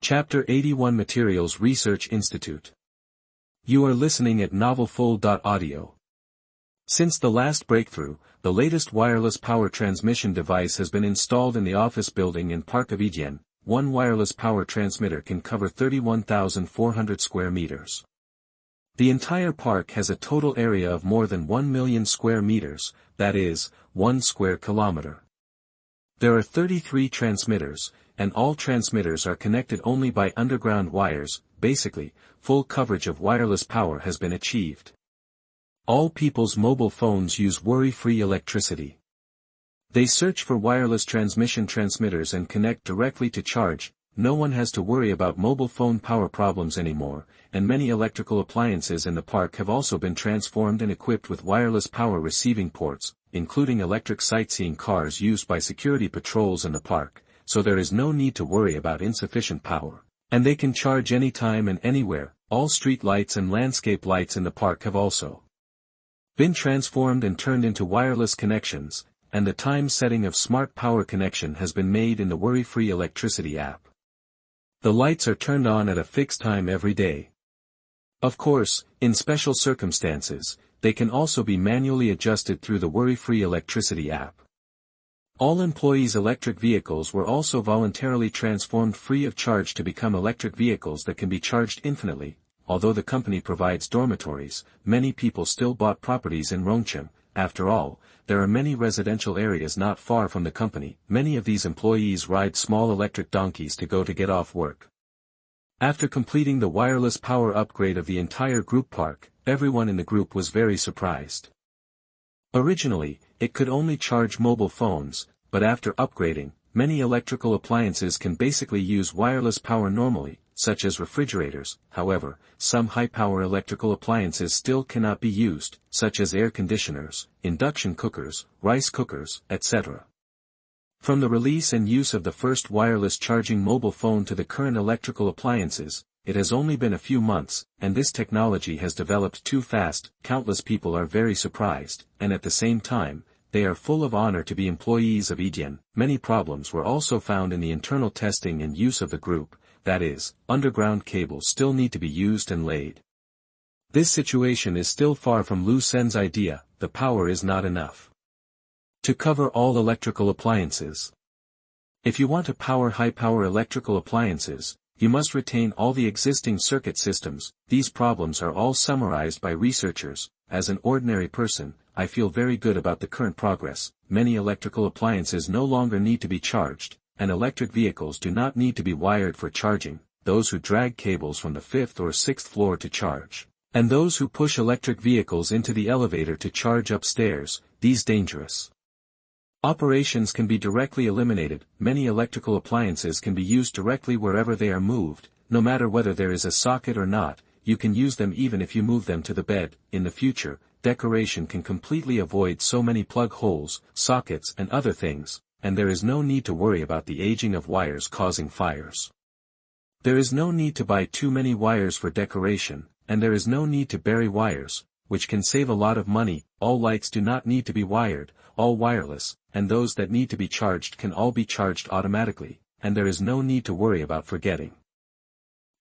Chapter 81 Materials Research Institute. You are listening at novelfold.audio. Since the last breakthrough, the latest wireless power transmission device has been installed in the office building in Park of Etienne. One wireless power transmitter can cover 31,400 square meters. The entire park has a total area of more than 1 million square meters, that is, 1 square kilometer. There are 33 transmitters, and all transmitters are connected only by underground wires. Basically, full coverage of wireless power has been achieved. All people's mobile phones use worry-free electricity. They search for wireless transmission transmitters and connect directly to charge. No one has to worry about mobile phone power problems anymore, and many electrical appliances in the park have also been transformed and equipped with wireless power receiving ports, including electric sightseeing cars used by security patrols in the park, so there is no need to worry about insufficient power, and they can charge anytime and anywhere. All street lights and landscape lights in the park have also been transformed and turned into wireless connections, and the time setting of smart power connection has been made in the worry-free electricity app. The lights are turned on at a fixed time every day. Of course, in special circumstances, they can also be manually adjusted through the worry-free electricity app. All employees' electric vehicles were also voluntarily transformed free of charge to become electric vehicles that can be charged infinitely. Although the company provides dormitories, many people still bought properties in Rongcheng. After all, there are many residential areas not far from the company. Many of these employees ride small electric donkeys to get off work. After completing the wireless power upgrade of the entire group park, everyone in the group was very surprised. Originally, it could only charge mobile phones, but after upgrading, many electrical appliances can basically use wireless power normally, such as refrigerators. However, some high-power electrical appliances still cannot be used, such as air conditioners, induction cookers, rice cookers, etc. From the release and use of the first wireless charging mobile phone to the current electrical appliances, it has only been a few months, and this technology has developed too fast. Countless people are very surprised, and at the same time, they are full of honor to be employees of Etienne. Many problems were also found in the internal testing and use of the group, that is, underground cables still need to be used and laid. This situation is still far from Lu Sen's idea. The power is not enough to cover all electrical appliances. If you want to power high-power electrical appliances, you must retain all the existing circuit systems. These problems are all summarized by researchers. As an ordinary person, I feel very good about the current progress. Many electrical appliances no longer need to be charged, and electric vehicles do not need to be wired for charging. Those who drag cables from the 5th or 6th floor to charge, and those who push electric vehicles into the elevator to charge upstairs, these dangerous operations can be directly eliminated. Many electrical appliances can be used directly wherever they are moved, no matter whether there is a socket or not. You can use them even if you move them to the bed. In the future, decoration can completely avoid so many plug holes, sockets and other things, and there is no need to worry about the aging of wires causing fires. There is no need to buy too many wires for decoration, and there is no need to bury wires, which can save a lot of money. All lights do not need to be wired, all wireless, and those that need to be charged can all be charged automatically, and there is no need to worry about forgetting.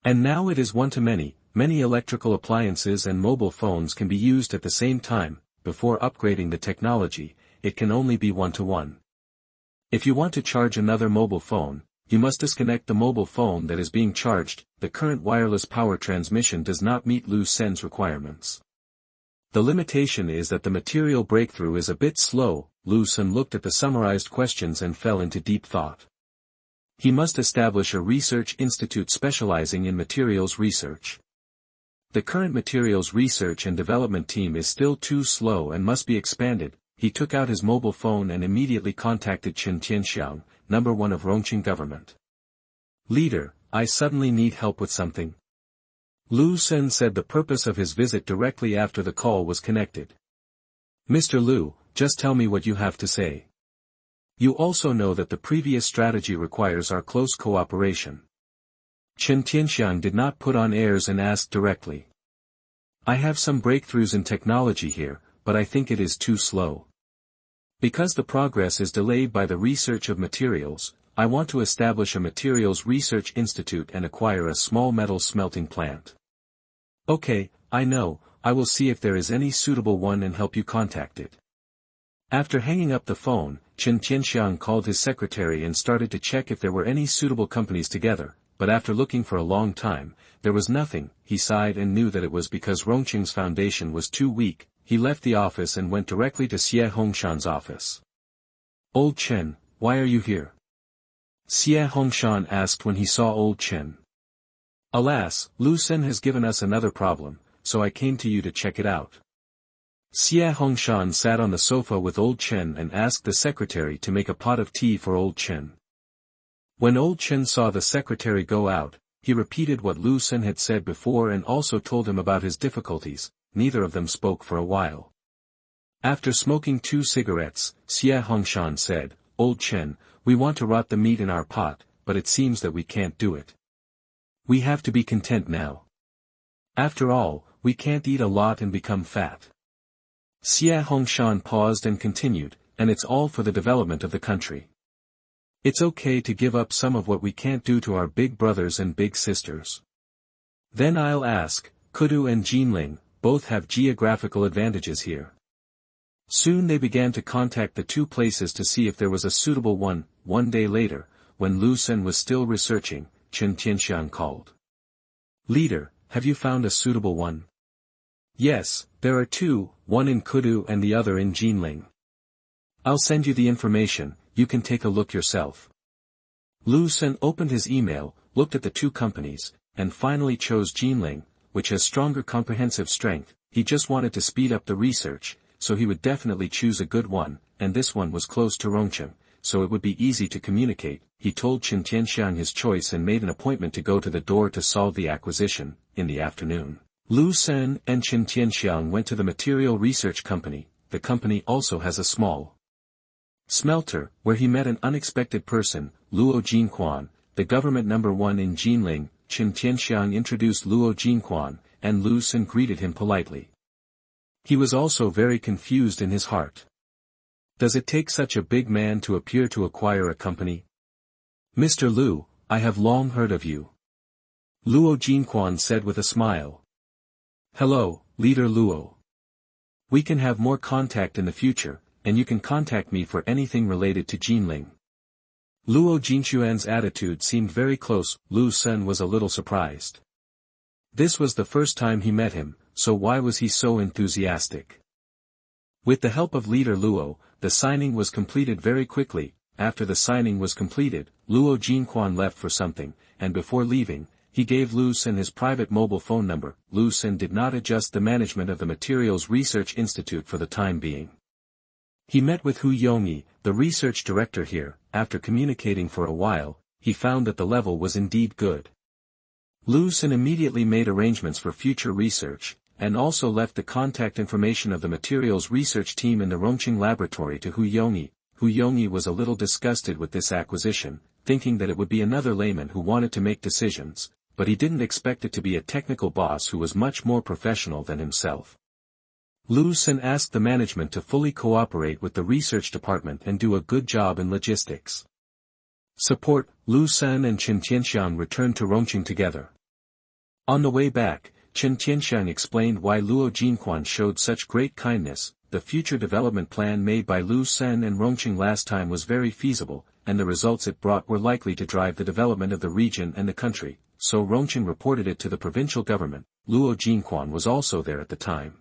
And now it is one-to-many. Many electrical appliances and mobile phones can be used at the same time. Before upgrading the technology, it can only be one-to-one. If you want to charge another mobile phone, you must disconnect the mobile phone that is being charged. The current wireless power transmission does not meet Lu Sen's requirements. The limitation is that the material breakthrough is a bit slow. Lu Sen looked at the summarized questions and fell into deep thought. He must establish a research institute specializing in materials research. The current materials research and development team is still too slow and must be expanded. He took out his mobile phone and immediately contacted Chen Tianxiang, number 1 of Rongqing government. Leader, I suddenly need help with something. Lu Sen said the purpose of his visit directly after the call was connected. Mr. Lu, just tell me what you have to say. You also know that the previous strategy requires our close cooperation. Chen Tianxiang did not put on airs and asked directly. I have some breakthroughs in technology here, but I think it is too slow. Because the progress is delayed by the research of materials, I want to establish a materials research institute and acquire a small metal smelting plant. Okay, I know, I will see if there is any suitable one and help you contact it. After hanging up the phone, Chen Tianxiang called his secretary and started to check if there were any suitable companies together, but after looking for a long time, there was nothing. He sighed and knew that it was because Rongqing's foundation was too weak. He left the office and went directly to Xie Hongshan's office. Old Chen, why are you here? Xie Hongshan asked when he saw Old Chen. Alas, Lu Sen has given us another problem, so I came to you to check it out. Xie Hongshan sat on the sofa with Old Chen and asked the secretary to make a pot of tea for Old Chen. When Old Chen saw the secretary go out, he repeated what Lu Sen had said before and also told him about his difficulties. Neither of them spoke for a while. After smoking 2 cigarettes, Xie Hongshan said, Old Chen, we want to rot the meat in our pot, but it seems that we can't do it. We have to be content now. After all, we can't eat a lot and become fat. Xie Hongshan paused and continued, and it's all for the development of the country. It's okay to give up some of what we can't do to our big brothers and big sisters. Then I'll ask, Kudu and Jinling, both have geographical advantages here. Soon they began to contact the 2 places to see if there was a suitable one. One day later, when Lu Sen was still researching, Chen Tianxiang called. Leader, have you found a suitable one? Yes, there are 2, one in Kudu and the other in Jinling. I'll send you the information, you can take a look yourself. Lu Sen opened his email, looked at the 2 companies, and finally chose Jinling, which has stronger comprehensive strength. He just wanted to speed up the research, so he would definitely choose a good one, and this one was close to Rongqing, so it would be easy to communicate. He told Chen Tianxiang his choice and made an appointment to go to the door to solve the acquisition. In the afternoon, Lu Sen and Chen Tianxiang went to the material research company. The company also has a small smelter, where he met an unexpected person, Luo Jinquan, the government number 1 in Jinling. Chen Tianxiang introduced Luo Jinquan, and Lu Sen greeted him politely. He was also very confused in his heart. Does it take such a big man to appear to acquire a company? Mr. Lu, I have long heard of you. Luo Jinquan said with a smile. Hello, Leader Luo. We can have more contact in the future, and you can contact me for anything related to Jinling. Luo Jinquan's attitude seemed very close. Lu Sen was a little surprised. This was the first time he met him, so why was he so enthusiastic? With the help of Leader Luo, the signing was completed very quickly. After the signing was completed, Luo Jinquan left for something, and before leaving, he gave Lu Sen his private mobile phone number. Lu Sen did not adjust the management of the Materials Research Institute for the time being. He met with Hu Yongyi, the research director here. After communicating for a while, he found that the level was indeed good. Lu Sen immediately made arrangements for future research, and also left the contact information of the materials research team in the Rongqing laboratory to Hu Yongyi. Hu Yongyi was a little disgusted with this acquisition, thinking that it would be another layman who wanted to make decisions, but he didn't expect it to be a technical boss who was much more professional than himself. Lu Sen asked the management to fully cooperate with the research department and do a good job in logistics support. Lu Sen and Chen Tianxiang returned to Rongqing together. On the way back, Chen Tianxiang explained why Luo Jinquan showed such great kindness. The future development plan made by Lu Sen and Rongqing last time was very feasible, and the results it brought were likely to drive the development of the region and the country, so Rongqing reported it to the provincial government. Luo Jinquan was also there at the time.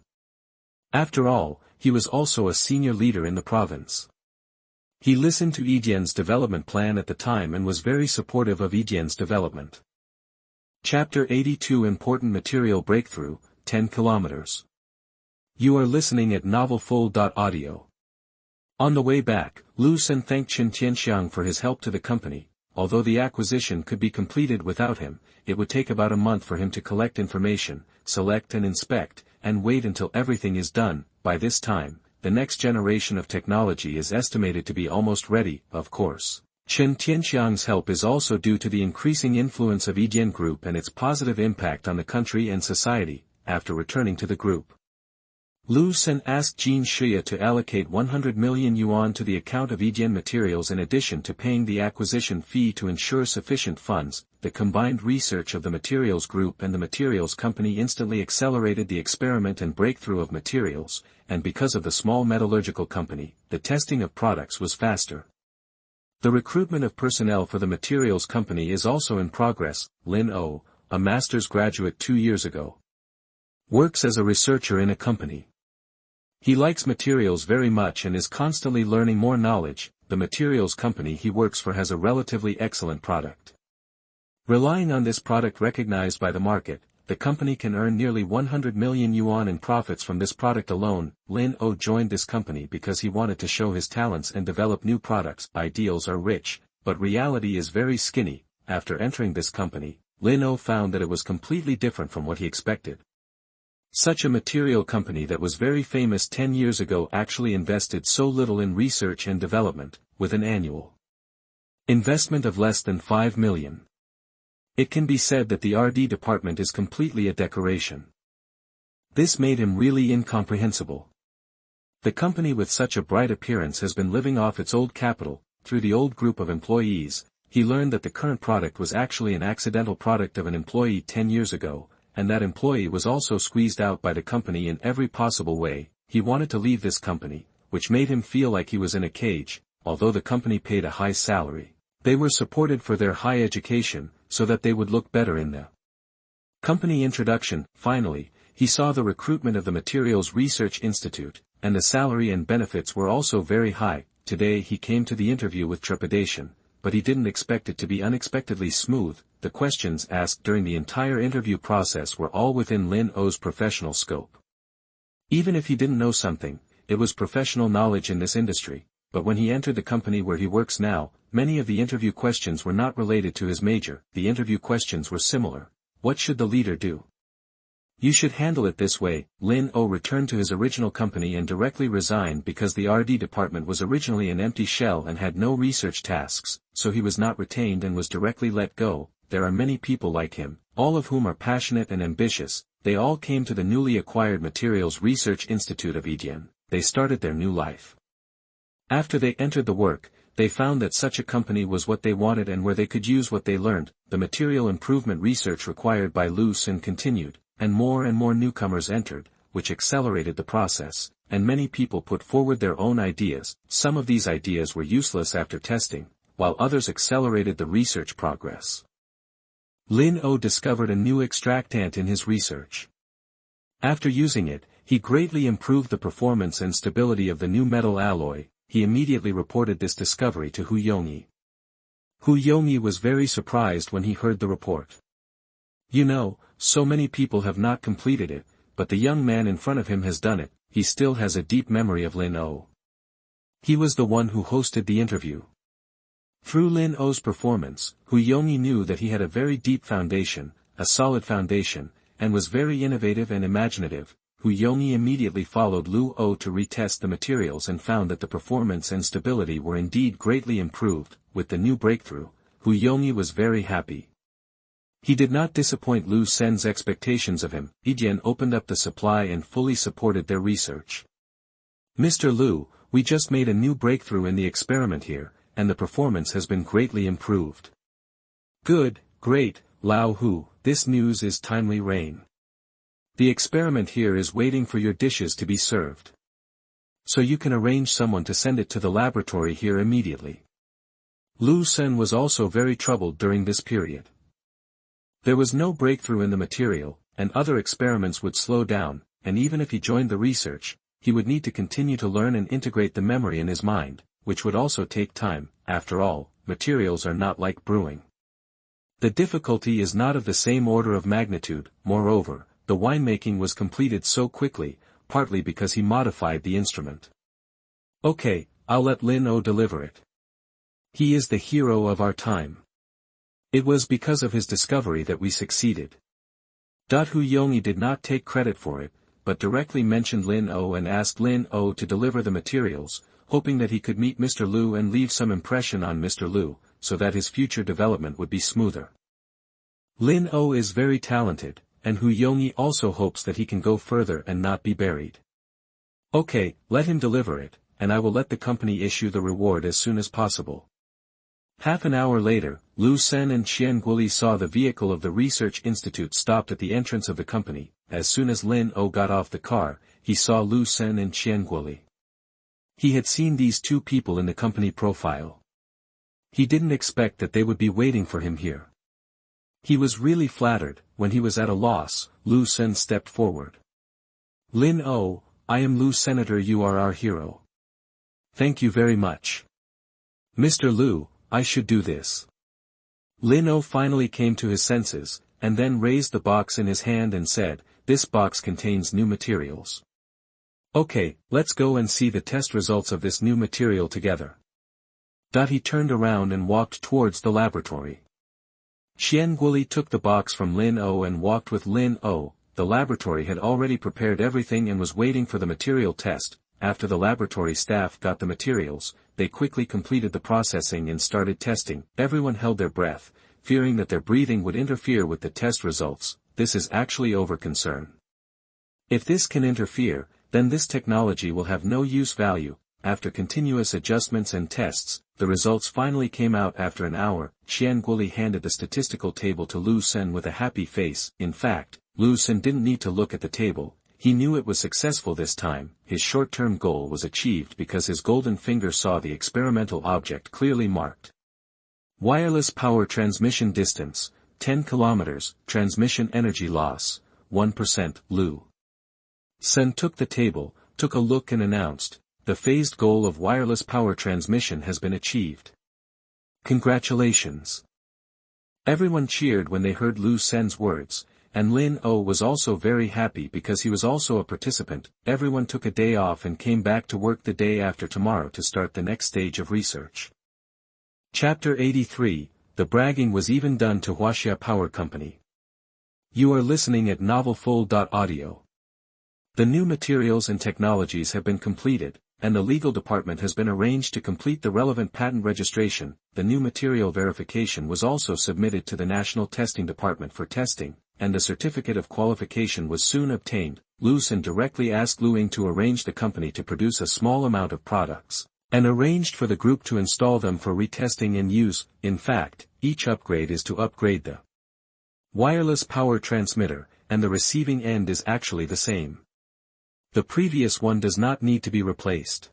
After all, he was also a senior leader in the province. He listened to Yidian's development plan at the time and was very supportive of Yidian's development. Chapter 82 Important Material Breakthrough, 10 kilometers. You are listening at novelfull.audio. On the way back, Lu Sen thanked Chen Tianxiang for his help to the company. Although the acquisition could be completed without him, it would take about a month for him to collect information, select and inspect, and wait until everything is done. By this time, the next generation of technology is estimated to be almost ready. Of course, Chen Tianxiang's help is also due to the increasing influence of Yidian Group and its positive impact on the country and society. After returning to the group, Lu Sen asked Jin Shia to allocate 100 million yuan to the account of Yijian Materials in addition to paying the acquisition fee to ensure sufficient funds. The combined research of the materials group and the materials company instantly accelerated the experiment and breakthrough of materials, and because of the small metallurgical company, the testing of products was faster. The recruitment of personnel for the materials company is also in progress. Lin O, a master's graduate 2 years ago, works as a researcher in a company. He likes materials very much and is constantly learning more knowledge. The materials company he works for has a relatively excellent product. Relying on this product recognized by the market, the company can earn nearly 100 million yuan in profits from this product alone. Lin O joined this company because he wanted to show his talents and develop new products. Ideals are rich, but reality is very skinny. After entering this company, Lin O found that it was completely different from what he expected. Such a material company that was very famous 10 years ago actually invested so little in research and development, with an annual investment of less than 5 million. It can be said that the R&D department is completely a decoration. This made him really incomprehensible. The company with such a bright appearance has been living off its old capital. Through the old group of employees, he learned that the current product was actually an accidental product of an employee 10 years ago. And that employee was also squeezed out by the company in every possible way. He wanted to leave this company, which made him feel like he was in a cage. Although the company paid a high salary, they were supported for their high education, so that they would look better in the company. Introduction. Finally, he saw the recruitment of the Materials Research Institute, and the salary and benefits were also very high. Today he came to the interview with trepidation, but he didn't expect it to be unexpectedly smooth. The questions asked during the entire interview process were all within Lin O's professional scope. Even if he didn't know something, it was professional knowledge in this industry, but when he entered the company where he works now, many of the interview questions were not related to his major. The interview questions were similar. What should the leader do? You should handle it this way. Lin O returned to his original company and directly resigned because the R&D department was originally an empty shell and had no research tasks, so he was not retained and was directly let go. There are many people like him, all of whom are passionate and ambitious. They all came to the newly acquired Materials Research Institute of Yijian. They started their new life. After they entered the work, they found that such a company was what they wanted and where they could use what they learned. The material improvement research required by Lu Sen continued, and more newcomers entered, which accelerated the process, and many people put forward their own ideas. Some of these ideas were useless after testing, while others accelerated the research progress. Lin O discovered a new extractant in his research. After using it, he greatly improved the performance and stability of the new metal alloy. He immediately reported this discovery to Hu Yongyi. Hu Yongyi was very surprised when he heard the report. You know, so many people have not completed it, but the young man in front of him has done it. He still has a deep memory of Lin O. He was the one who hosted the interview. Through Lin O's performance, Hu Yongyi knew that he had a very deep foundation, a solid foundation, and was very innovative and imaginative. Hu Yongyi immediately followed Lu O to retest the materials and found that the performance and stability were indeed greatly improved. With the new breakthrough, Hu Yongyi was very happy. He did not disappoint Lu Sen's expectations of him. Yijian opened up the supply and fully supported their research. Mr. Lu, we just made a new breakthrough in the experiment here, and the performance has been greatly improved. Good, great, Lao Hu, this news is timely rain. The experiment here is waiting for your dishes to be served. So you can arrange someone to send it to the laboratory here immediately. Lu Sen was also very troubled during this period. There was no breakthrough in the material, and other experiments would slow down, and even if he joined the research, he would need to continue to learn and integrate the memory in his mind, which would also take time. After all, materials are not like brewing. The difficulty is not of the same order of magnitude. Moreover, the winemaking was completed so quickly, partly because he modified the instrument. Okay, I'll let Lin O deliver it. He is the hero of our time. It was because of his discovery that we succeeded. Hu Yongyi did not take credit for it, but directly mentioned Lin O and asked Lin O to deliver the materials, hoping that he could meet Mr. Lu and leave some impression on Mr. Lu, so that his future development would be smoother. Lin O is very talented, and Hu Yongyi also hopes that he can go further and not be buried. Okay, let him deliver it, and I will let the company issue the reward as soon as possible. Half an hour later, Lu Sen and Qian Guoli saw the vehicle of the research institute stopped at the entrance of the company. As soon as Lin O got off the car, he saw Lu Sen and Qian Guoli. He had seen these two people in the company profile. He didn't expect that they would be waiting for him here. He was really flattered. When he was at a loss, Lu Sen stepped forward. Lin O, I am Lu Senator, you are our hero. Thank you very much. Mr. Lu, I should do this. Lin O finally came to his senses, and then raised the box in his hand and said, this box contains new materials. Okay, let's go and see the test results of this new material together. He turned around and walked towards the laboratory. Qian Guoli took the box from Lin O and walked with Lin O. The laboratory had already prepared everything and was waiting for the material test. After the laboratory staff got the materials, they quickly completed the processing and started testing. Everyone held their breath, fearing that their breathing would interfere with the test results. This is actually over concern. If this can interfere, then this technology will have no use value. After continuous adjustments and tests, the results finally came out after an hour. Qian Guoli handed the statistical table to Lu Sen with a happy face. In fact, Lu Sen didn't need to look at the table. He knew it was successful this time. His short-term goal was achieved because his golden finger saw the experimental object clearly marked. Wireless power transmission distance, 10 kilometers, transmission energy loss, 1%. Lu Sen took the table, took a look and announced, the phased goal of wireless power transmission has been achieved. Congratulations. Everyone cheered when they heard Lu Sen's words. And Lin O was also very happy because he was also a participant. Everyone took a day off and came back to work the day after tomorrow to start the next stage of research. Chapter 83, The Bragging Was Even Done to Huaxia Power Company. You are listening at novelfold.audio. The new materials and technologies have been completed, and the legal department has been arranged to complete the relevant patent registration. The new material verification was also submitted to the National Testing Department for testing, and the certificate of qualification was soon obtained. Lu Sen directly asked Lu Ying to arrange the company to produce a small amount of products, and arranged for the group to install them for retesting and use. In fact, each upgrade is to upgrade the wireless power transmitter, and the receiving end is actually the same. The previous one does not need to be replaced.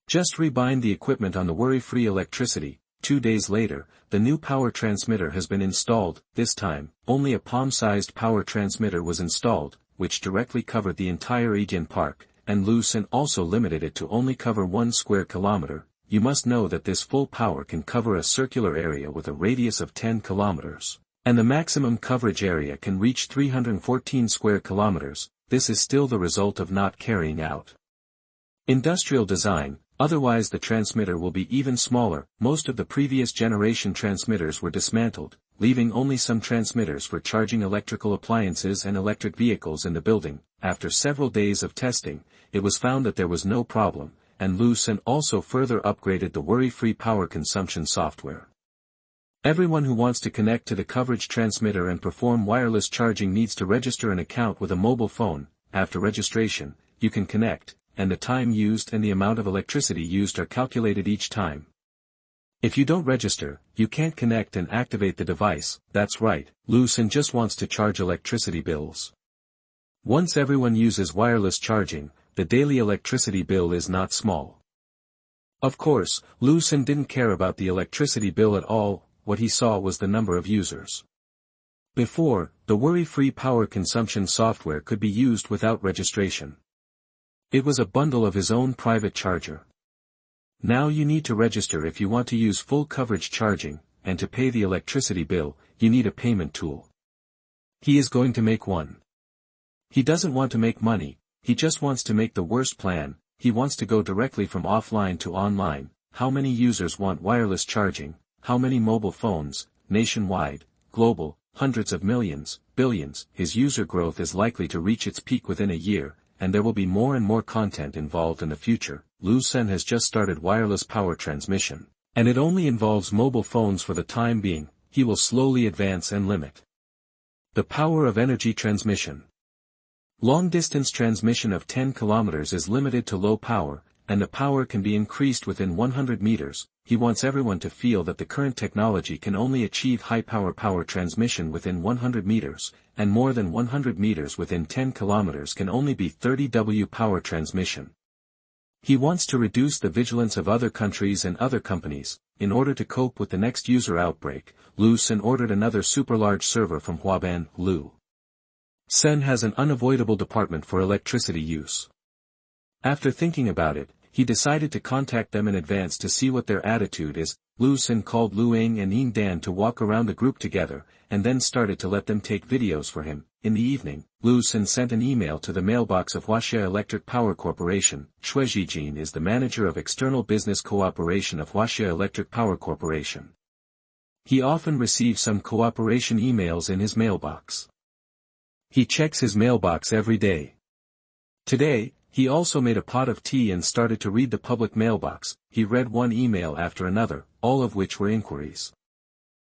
Just rebind the equipment on the worry-free electricity. 2 days later, the new power transmitter has been installed. This time, only a palm-sized power transmitter was installed, which directly covered the entire Eden Park, and Lu Sen also limited it to only cover 1 square kilometer. You must know that this full power can cover a circular area with a radius of 10 kilometers, and the maximum coverage area can reach 314 square kilometers. This is still the result of not carrying out industrial design. Otherwise the transmitter will be even smaller. Most of the previous generation transmitters were dismantled, leaving only some transmitters for charging electrical appliances and electric vehicles in the building. After several days of testing, it was found that there was no problem, and Lu Sen also further upgraded the worry-free power consumption software. Everyone who wants to connect to the coverage transmitter and perform wireless charging needs to register an account with a mobile phone. After registration, you can connect, and the time used and the amount of electricity used are calculated each time. If you don't register, you can't connect and activate the device. That's right, Lu Sen just wants to charge electricity bills. Once everyone uses wireless charging, the daily electricity bill is not small. Of course, Lu Sen didn't care about the electricity bill at all. What he saw was the number of users. Before, the worry-free power consumption software could be used without registration. It was a bundle of his own private charger. Now you need to register if you want to use full coverage charging, and to pay the electricity bill, you need a payment tool. He is going to make one. He doesn't want to make money, he just wants to make the worst plan. He wants to go directly from offline to online. How many users want wireless charging? How many mobile phones, nationwide, global, hundreds of millions, billions? His user growth is likely to reach its peak within a year, and there will be more and more content involved in the future. Lu Sen has just started wireless power transmission, and it only involves mobile phones for the time being. He will slowly advance and limit the power of energy transmission. Long-distance transmission of 10 kilometers is limited to low power, and the power can be increased within 100 meters. He wants everyone to feel that the current technology can only achieve high-power power transmission within 100 meters, and more than 100 meters within 10 kilometers can only be 30 W power transmission. He wants to reduce the vigilance of other countries and other companies. In order to cope with the next user outbreak, Lu Sen ordered another super-large server from Huaban. Lu Sen has an unavoidable department for electricity use. After thinking about it, he decided to contact them in advance to see what their attitude is. Lu Sen called Lu Ing and Yin Dan to walk around the group together, and then started to let them take videos for him. In the evening, Lu Sen sent an email to the mailbox of Huaxia Electric Power Corporation. Xue Zhijin is the manager of external business cooperation of Huaxia Electric Power Corporation. He often receives some cooperation emails in his mailbox. He checks his mailbox every day. Today, he also made a pot of tea and started to read the public mailbox. He read one email after another, all of which were inquiries.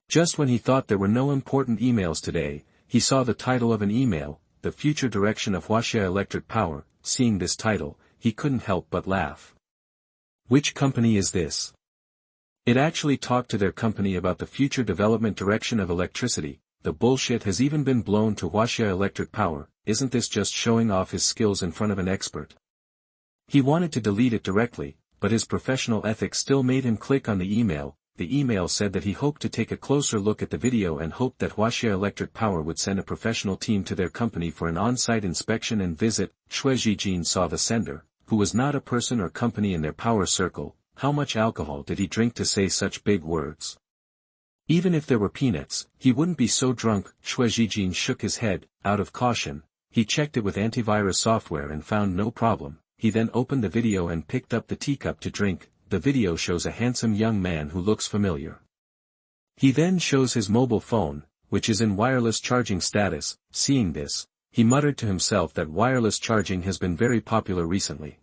Just when he thought there were no important emails today, he saw the title of an email, The Future Direction of Huaxia Electric Power. Seeing this title, he couldn't help but laugh. Which company is this? It actually talked to their company about the future development direction of electricity. The bullshit has even been blown to Huaxia Electric Power. Isn't this just showing off his skills in front of an expert? He wanted to delete it directly, but his professional ethics still made him click on the email. The email said that he hoped to take a closer look at the video and hoped that Huaxia Electric Power would send a professional team to their company for an on-site inspection and visit. Xue Zhijin saw the sender, who was not a person or company in their power circle. How much alcohol did he drink to say such big words? Even if there were peanuts, he wouldn't be so drunk. Xue Zhijin shook his head. Out of caution, he checked it with antivirus software and found no problem. He then opened the video and picked up the teacup to drink. The video shows a handsome young man who looks familiar. He then shows his mobile phone, which is in wireless charging status. Seeing this, he muttered to himself that wireless charging has been very popular recently.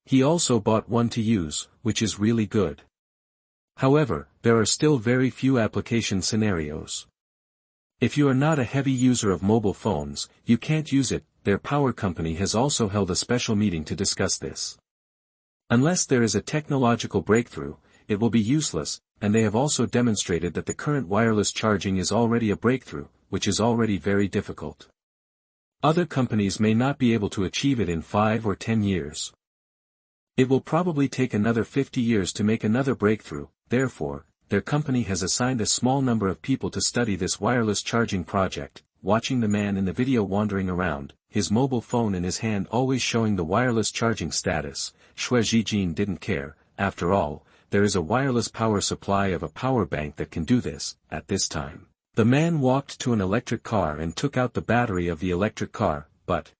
He also bought one to use, which is really good. However, there are still very few application scenarios. If you are not a heavy user of mobile phones, you can't use it. Their power company has also held a special meeting to discuss this. Unless there is a technological breakthrough, it will be useless, and they have also demonstrated that the current wireless charging is already a breakthrough, which is already very difficult. Other companies may not be able to achieve it in 5 or 10 years. It will probably take another 50 years to make another breakthrough. Therefore, their company has assigned a small number of people to study this wireless charging project. Watching the man in the video wandering around, his mobile phone in his hand always showing the wireless charging status, Xue Zhijin didn't care. After all, there is a wireless power supply of a power bank that can do this. At this time, the man walked to an electric car and took out the battery of the electric car, but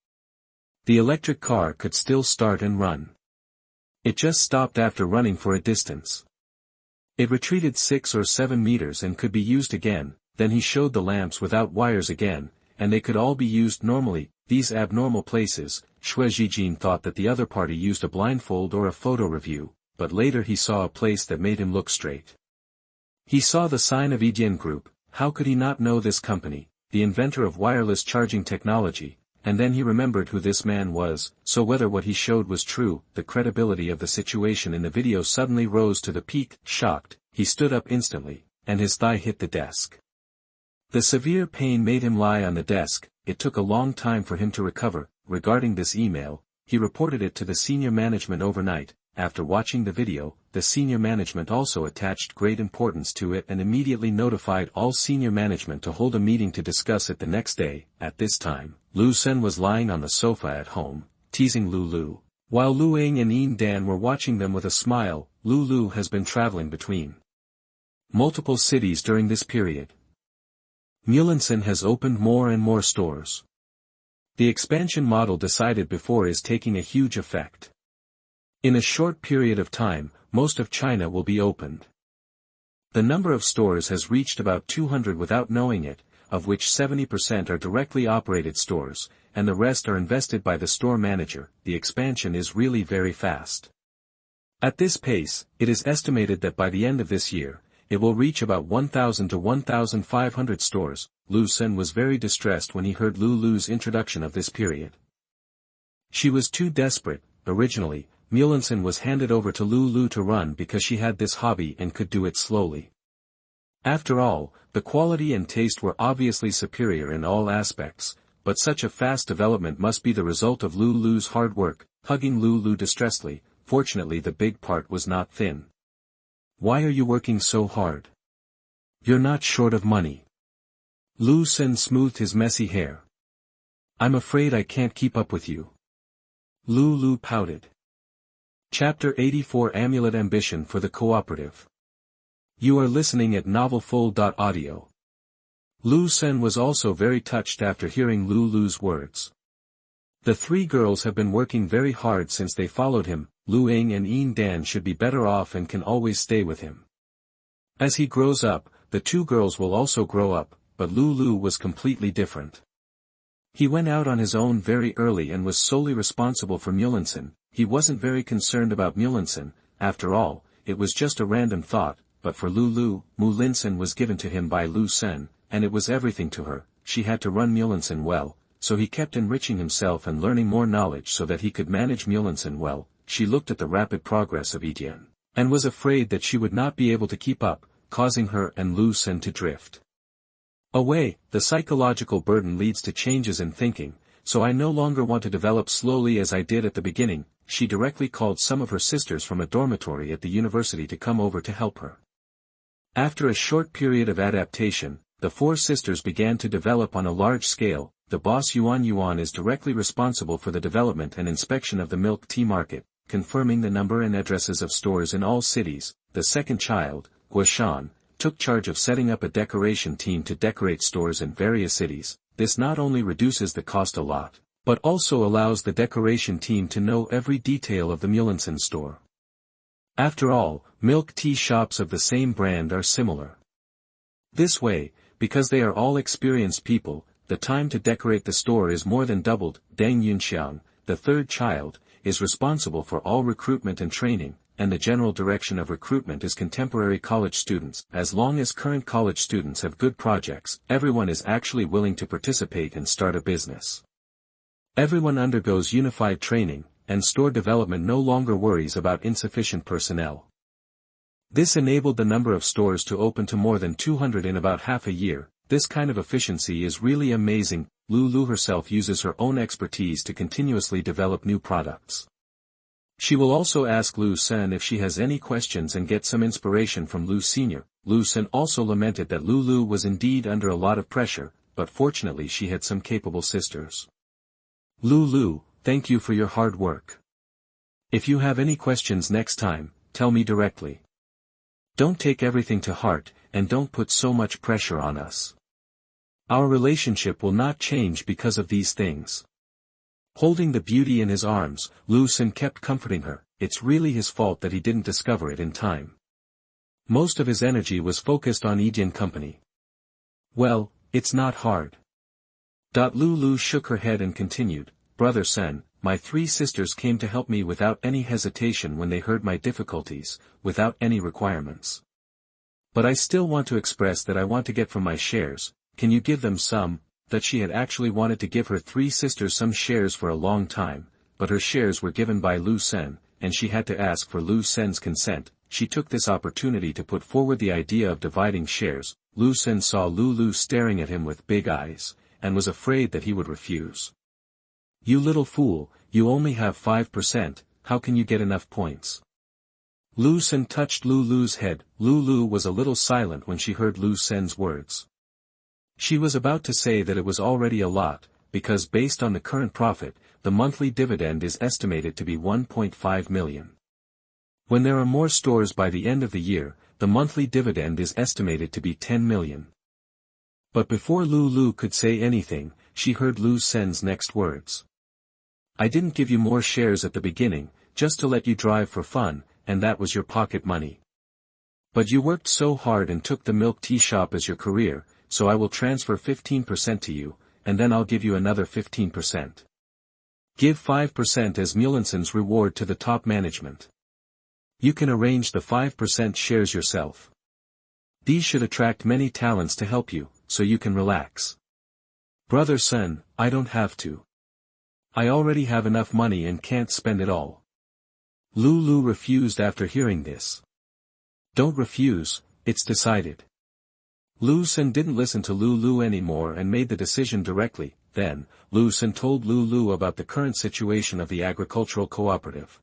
the electric car could still start and run. It just stopped after running for a distance. It retreated 6 or 7 meters and could be used again. Then he showed the lamps without wires again, and they could all be used normally. These abnormal places. Xue Zhijin thought that the other party used a blindfold or a photo review, but later he saw a place that made him look straight. He saw the sign of Yidian Group. How could he not know this company, the inventor of wireless charging technology? And then he remembered who this man was. So whether what he showed was true, the credibility of the situation in the video suddenly rose to the peak. Shocked, he stood up instantly, and his thigh hit the desk. The severe pain made him lie on the desk. It took a long time for him to recover. Regarding this email, he reported it to the senior management overnight. After watching the video, the senior management also attached great importance to it and immediately notified all senior management to hold a meeting to discuss it the next day. At this time, Lu Sen was lying on the sofa at home, teasing Lulu. While Lu Ing and Yin Dan were watching them with a smile. Lulu has been traveling between multiple cities during this period. Mulinson has opened more and more stores. The expansion model decided before is taking a huge effect. In a short period of time, most of China will be opened. The number of stores has reached about 200 without knowing it, of which 70% are directly operated stores, and the rest are invested by the store manager. The expansion is really very fast. At this pace, it is estimated that by the end of this year, it will reach about 1,000 to 1,500 stores. Lu Sen was very distressed when he heard Lulu's introduction of this period. She was too desperate. Originally, Mulinson was handed over to Lulu to run because she had this hobby and could do it slowly. After all, the quality and taste were obviously superior in all aspects, but such a fast development must be the result of Lulu's hard work. Hugging Lulu distressedly, fortunately the big part was not thin. Why are you working so hard? You're not short of money. Lu Sen smoothed his messy hair. I'm afraid I can't keep up with you. Lulu pouted. Chapter 84 Amulet-Ambition for the Cooperative. You are listening at novelfold.audio. Lu Sen was also very touched after hearing Lulu's words. The three girls have been working very hard since they followed him. Lu Ying and Yin Dan should be better off and can always stay with him. As he grows up, the two girls will also grow up, but Lulu was completely different. He went out on his own very early and was solely responsible for Mulinson. He wasn't very concerned about Mulinson, after all, it was just a random thought, but for Lulu, Mulinson was given to him by Lu Sen, and it was everything to her. She had to run Mulinson well, so he kept enriching himself and learning more knowledge so that he could manage Mulinson well. She looked at the rapid progress of Yidian, and was afraid that she would not be able to keep up, causing her and Lu Sen to drift away. The psychological burden leads to changes in thinking, so I no longer want to develop slowly as I did at the beginning. She directly called some of her sisters from a dormitory at the university to come over to help her. After a short period of adaptation, the four sisters began to develop on a large scale. The boss Yuan Yuan is directly responsible for the development and inspection of the milk tea market, confirming the number and addresses of stores in all cities. The second child, Guoshan, took charge of setting up a decoration team to decorate stores in various cities. This not only reduces the cost a lot, but also allows the decoration team to know every detail of the Mulinson store. After all, milk tea shops of the same brand are similar. This way, because they are all experienced people, the time to decorate the store is more than doubled. Deng Yunxiang, the third child, is responsible for all recruitment and training, and the general direction of recruitment is contemporary college students. As long as current college students have good projects, everyone is actually willing to participate and start a business. Everyone undergoes unified training, and store development no longer worries about insufficient personnel. This enabled the number of stores to open to more than 200 in about half a year. This kind of efficiency is really amazing. Lulu herself uses her own expertise to continuously develop new products. She will also ask Lu Sen if she has any questions and get some inspiration from Lu Sr. Lu Sen also lamented that Lulu was indeed under a lot of pressure, but fortunately she had some capable sisters. Lulu, thank you for your hard work. If you have any questions next time, tell me directly. Don't take everything to heart, and don't put so much pressure on us. Our relationship will not change because of these things. Holding the beauty in his arms, Lu Sen kept comforting her. It's really his fault that he didn't discover it in time. Most of his energy was focused on Yidian Company. Well, it's not hard. Lulu shook her head and continued, Brother Sen, my three sisters came to help me without any hesitation when they heard my difficulties, without any requirements. But I still want to express that I want to get from my shares. Can you give them some? That she had actually wanted to give her three sisters some shares for a long time, but her shares were given by Lu Sen, and she had to ask for Lu Sen's consent. She took this opportunity to put forward the idea of dividing shares. Lu Sen saw Lulu staring at him with big eyes, and was afraid that he would refuse. You little fool, you only have 5%, how can you get enough points? Lu Sen touched Lulu's head. Lulu was a little silent when she heard Lu Sen's words. She was about to say that it was already a lot, because based on the current profit, the monthly dividend is estimated to be 1.5 million. When there are more stores by the end of the year, the monthly dividend is estimated to be 10 million. But before Lulu could say anything, she heard Lu Sen's next words. I didn't give you more shares at the beginning, just to let you drive for fun, and that was your pocket money. But you worked so hard and took the milk tea shop as your career, so I will transfer 15% to you, and then I'll give you another 15%. Give 5% as Mulinson's reward to the top management. You can arrange the 5% shares yourself. These should attract many talents to help you, so you can relax. Brother Sun, I don't have to. I already have enough money and can't spend it all. Lulu refused after hearing this. Don't refuse, it's decided. Lu Sun didn't listen to Lulu anymore and made the decision directly. Then, Lu Sun told Lulu about the current situation of the agricultural cooperative.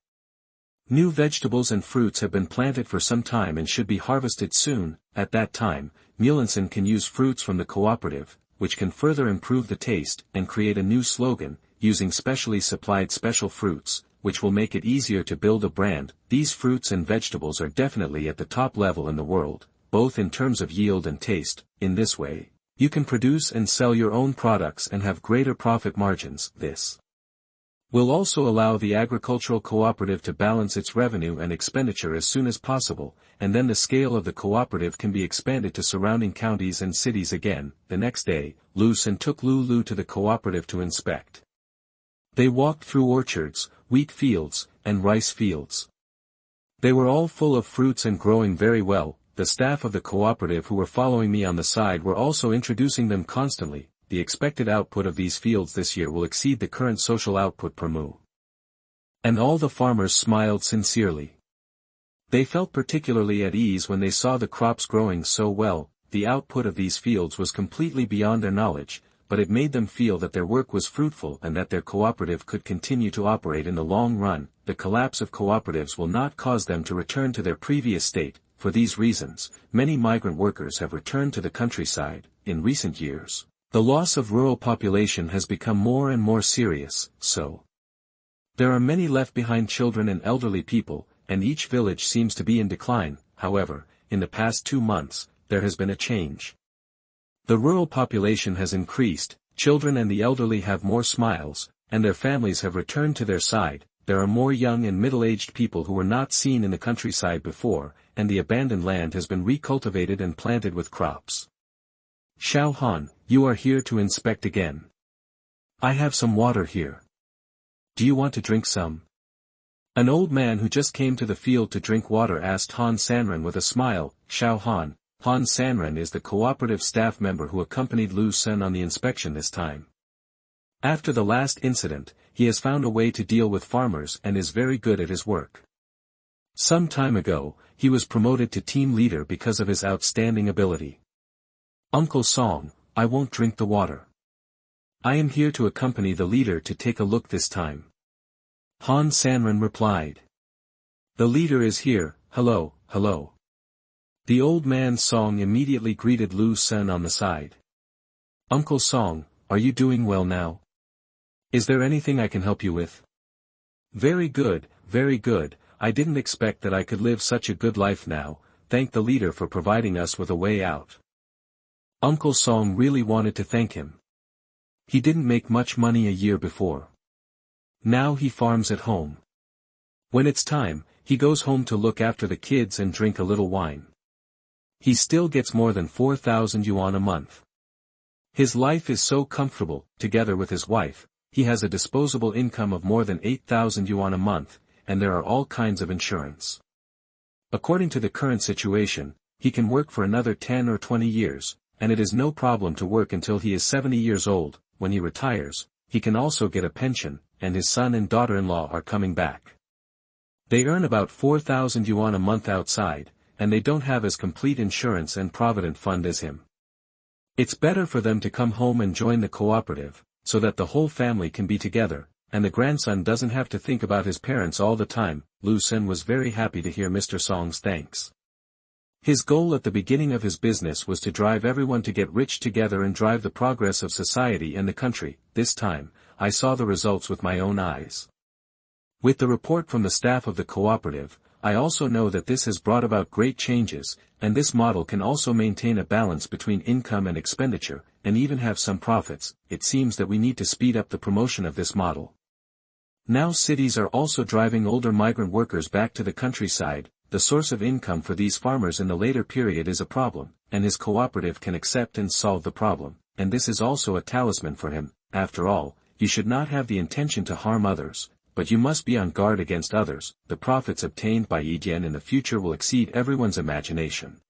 New vegetables and fruits have been planted for some time and should be harvested soon. At that time, Mulinson can use fruits from the cooperative, which can further improve the taste, and create a new slogan, using specially supplied special fruits, which will make it easier to build a brand. These fruits and vegetables are definitely at the top level in the world, both in terms of yield and taste. In this way, you can produce and sell your own products and have greater profit margins. This will also allow the agricultural cooperative to balance its revenue and expenditure as soon as possible, and then the scale of the cooperative can be expanded to surrounding counties and cities again. The next day, Lu Sun took Lulu to the cooperative to inspect. They walked through orchards, wheat fields, and rice fields. They were all full of fruits and growing very well. The staff of the cooperative who were following me on the side were also introducing them constantly. The expected output of these fields this year will exceed the current social output per mu. And all the farmers smiled sincerely. They felt particularly at ease when they saw the crops growing so well. The output of these fields was completely beyond their knowledge, but it made them feel that their work was fruitful and that their cooperative could continue to operate in the long run. The collapse of cooperatives will not cause them to return to their previous state. For these reasons, many migrant workers have returned to the countryside. In recent years, the loss of rural population has become more and more serious, so there are many left behind children and elderly people, and each village seems to be in decline. However, in the past 2 months, there has been a change. The rural population has increased, children and the elderly have more smiles, and their families have returned to their side. There are more young and middle-aged people who were not seen in the countryside before, and the abandoned land has been recultivated and planted with crops. Xiao Han, you are here to inspect again. I have some water here. Do you want to drink some? An old man who just came to the field to drink water asked Han Sanren with a smile. Xiao Han, Han Sanren is the cooperative staff member who accompanied Lu Sun on the inspection this time. After the last incident, he has found a way to deal with farmers and is very good at his work. Some time ago, he was promoted to team leader because of his outstanding ability. Uncle Song, I won't drink the water. I am here to accompany the leader to take a look this time. Han Sanren replied. The leader is here. Hello, hello. The old man Song immediately greeted Lu Sun on the side. Uncle Song, are you doing well now? Is there anything I can help you with? Very good, very good. I didn't expect that I could live such a good life now. Thank the leader for providing us with a way out. Uncle Song really wanted to thank him. He didn't make much money a year before. Now he farms at home. When it's time, he goes home to look after the kids and drink a little wine. He still gets more than 4,000 yuan a month. His life is so comfortable. Together with his wife, he has a disposable income of more than 8,000 yuan a month, and there are all kinds of insurance. According to the current situation, he can work for another 10 or 20 years, and it is no problem to work until he is 70 years old. When he retires, he can also get a pension, and his son and daughter-in-law are coming back. They earn about 4,000 yuan a month outside, and they don't have as complete insurance and provident fund as him. It's better for them to come home and join the cooperative, so that the whole family can be together, and the grandson doesn't have to think about his parents all the time. Lu Sun was very happy to hear Mr. Song's thanks. His goal at the beginning of his business was to drive everyone to get rich together and drive the progress of society and the country. This time, I saw the results with my own eyes. With the report from the staff of the cooperative, I also know that this has brought about great changes, and this model can also maintain a balance between income and expenditure, and even have some profits. It seems that we need to speed up the promotion of this model. Now cities are also driving older migrant workers back to the countryside. The source of income for these farmers in the later period is a problem, and his cooperative can accept and solve the problem, and this is also a talisman for him. After all, you should not have the intention to harm others, but you must be on guard against others. The profits obtained by Yijian in the future will exceed everyone's imagination.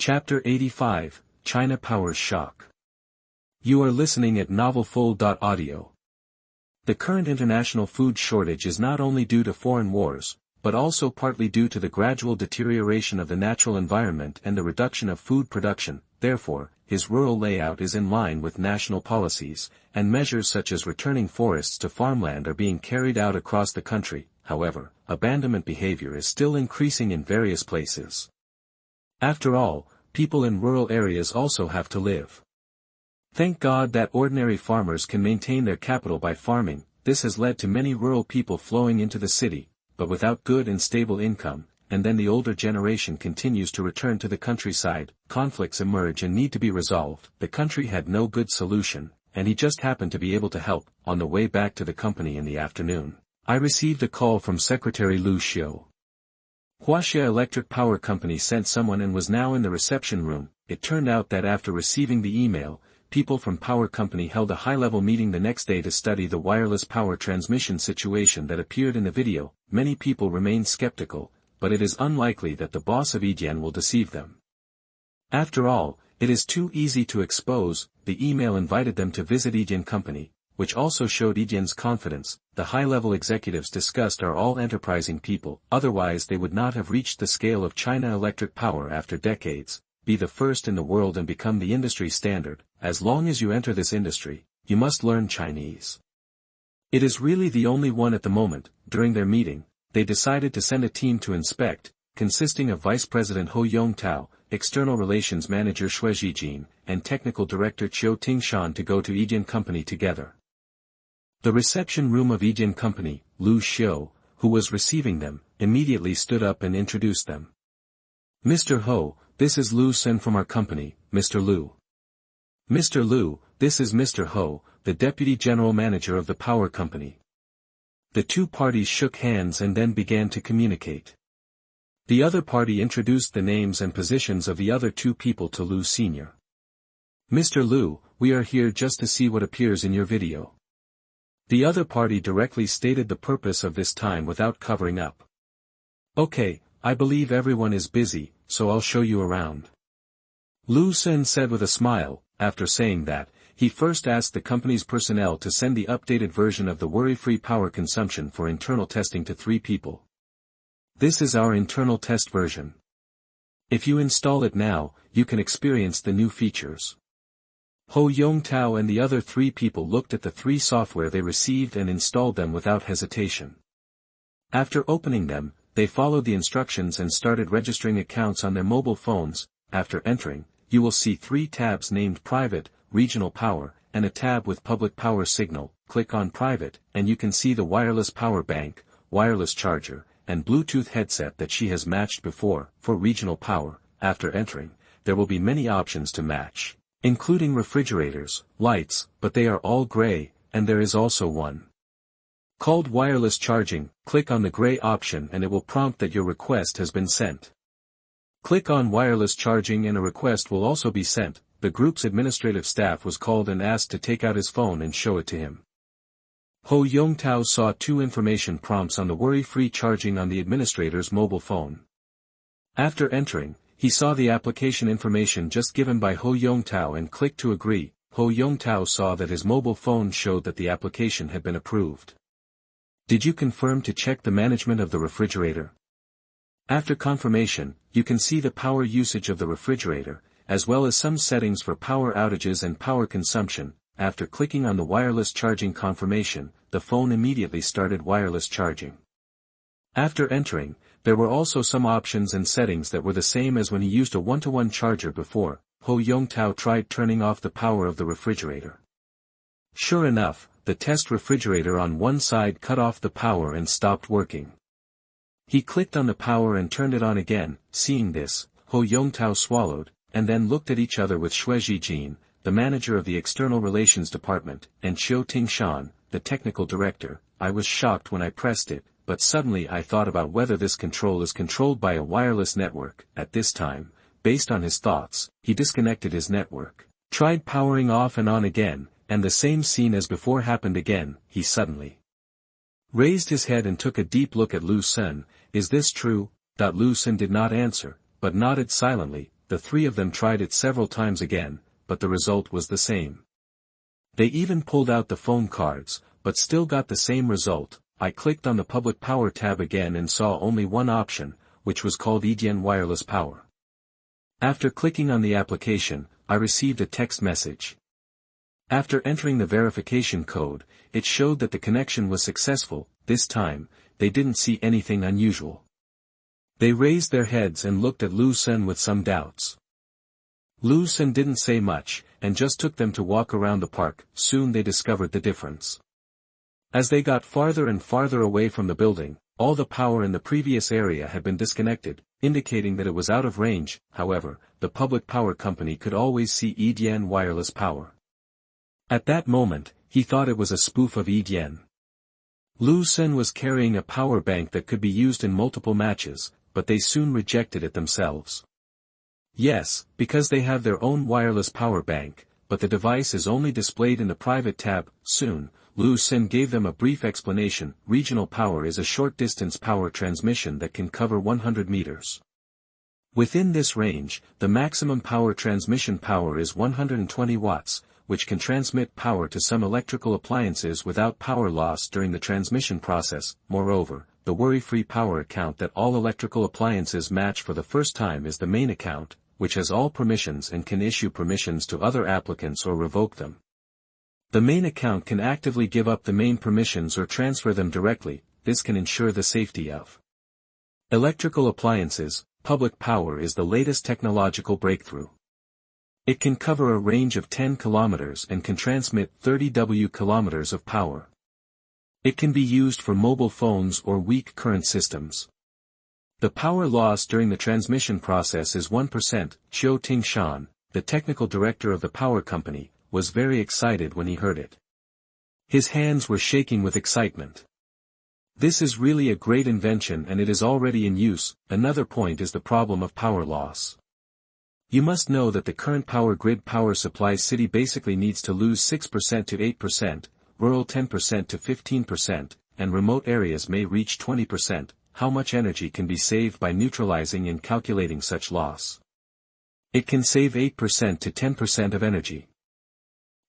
Chapter 85, China Powers Shock. You are listening at novelfold.audio. The current international food shortage is not only due to foreign wars, but also partly due to the gradual deterioration of the natural environment and the reduction of food production. Therefore, his rural layout is in line with national policies, and measures such as returning forests to farmland are being carried out across the country. However, abandonment behavior is still increasing in various places. After all, people in rural areas also have to live. Thank God that ordinary farmers can maintain their capital by farming. This has led to many rural people flowing into the city, but without good and stable income, and then the older generation continues to return to the countryside. Conflicts emerge and need to be resolved. The country had no good solution, and he just happened to be able to help. On the way back to the company in the afternoon, I received a call from Secretary Lu Xiu. Huaxia Electric Power Company sent someone and was now in the reception room. It turned out that after receiving the email, people from Power Company held a high-level meeting the next day to study the wireless power transmission situation that appeared in the video. Many people remain skeptical, but it is unlikely that the boss of Yijian will deceive them. After all, it is too easy to expose. The email invited them to visit Yijian Company, which also showed Yijian's confidence. The high-level executives discussed are all enterprising people, otherwise they would not have reached the scale of China Electric Power after decades. Be the first in the world and become the industry standard. As long as you enter this industry, you must learn Chinese. It is really the only one at the moment. During their meeting, they decided to send a team to inspect, consisting of Vice President Hou Yongtao, External Relations Manager Xue Zhijin, and Technical Director Chiu Tingshan to go to Yijian Company together. The reception room of Yijian Company, Lu Xiu, who was receiving them, immediately stood up and introduced them. Mr. Ho, this is Lu Sen from our company, Mr. Lu. Mr. Lu, this is Mr. Ho, the Deputy General Manager of the Power Company. The two parties shook hands and then began to communicate. The other party introduced the names and positions of the other two people to Lu Sr. Mr. Lu, we are here just to see what appears in your video. The other party directly stated the purpose of this time without covering up. Okay, I believe everyone is busy, so I'll show you around. Lu Sen said with a smile. After saying that, he first asked the company's personnel to send the updated version of the worry-free power consumption for internal testing to 3 people. This is our internal test version. If you install it now, you can experience the new features. Hou Yongtao and the other 3 people looked at the 3 software they received and installed them without hesitation. After opening them, they followed the instructions and started registering accounts on their mobile phones. After entering, you will see 3 tabs named Private, Regional Power, and a tab with Public Power Signal. Click on Private, and you can see the wireless power bank, wireless charger, and Bluetooth headset that she has matched before. For Regional Power, after entering, there will be many options to match, including refrigerators, lights, but they are all gray, and there is also one called Wireless Charging. Click on the gray option and it will prompt that your request has been sent. Click on Wireless Charging and a request will also be sent. The group's administrative staff was called and asked to take out his phone and show it to him. Hou Yongtao saw 2 information prompts on the worry-free charging on the administrator's mobile phone. After entering, he saw the application information just given by Hou Yongtao and clicked to agree. Hou Yongtao saw that his mobile phone showed that the application had been approved. Did you confirm to check the management of the refrigerator? After confirmation, you can see the power usage of the refrigerator, as well as some settings for power outages and power consumption. After clicking on the wireless charging confirmation, the phone immediately started wireless charging. After entering, there were also some options and settings that were the same as when he used a one-to-one charger before. Hou Yongtao tried turning off the power of the refrigerator. Sure enough, the test refrigerator on one side cut off the power and stopped working. He clicked on the power and turned it on again. Seeing this, Hou Yongtao swallowed, and then looked at each other with Xue Zhijin, the manager of the External Relations Department, and Chiu Tingshan, the technical director. I was shocked when I pressed it, but suddenly I thought about whether this control is controlled by a wireless network. At this time, based on his thoughts, he disconnected his network, tried powering off and on again, and the same scene as before happened again. He suddenly raised his head and took a deep look at Lu Sen. Is this true? Lu Sen did not answer, but nodded silently. the three of them tried it several times again, but the result was the same. They even pulled out the phone cards, but still got the same result. I clicked on the public power tab again and saw only one option, which was called EDN Wireless Power. After clicking on the application, I received a text message. After entering the verification code, it showed that the connection was successful. This time, they didn't see anything unusual. They raised their heads and looked at Lu Sen with some doubts. Lu Sen didn't say much, and just took them to walk around the park. Soon they discovered the difference. As they got farther and farther away from the building, all the power in the previous area had been disconnected, indicating that it was out of range. However, the public power company could always see EDN wireless power. At that moment, he thought it was a spoof of EDN. Lu Sen was carrying a power bank that could be used in multiple matches, but they soon rejected it themselves. Yes, because they have their own wireless power bank, but the device is only displayed in the private tab. Soon, Lu Sen gave them a brief explanation. Regional power is a short-distance power transmission that can cover 100 meters. Within this range, the maximum power transmission power is 120 watts, which can transmit power to some electrical appliances without power loss during the transmission process. Moreover, the worry-free power account that all electrical appliances match for the first time is the main account, which has all permissions and can issue permissions to other applicants or revoke them. The main account can actively give up the main permissions or transfer them directly. This can ensure the safety of electrical appliances. Public power is the latest technological breakthrough. It can cover a range of 10 kilometers and can transmit 30 W kilometers of power. It can be used for mobile phones or weak current systems. The power loss during the transmission process is 1%. Qiu Tingshan, the technical director of the power company, was very excited when he heard it. His hands were shaking with excitement. This is really a great invention and it is already in use. Another point is the problem of power loss. You must know that the current power grid power supply city basically needs to lose 6% to 8%, rural 10% to 15%, and remote areas may reach 20%. How much energy can be saved by neutralizing and calculating such loss? It can save 8% to 10% of energy.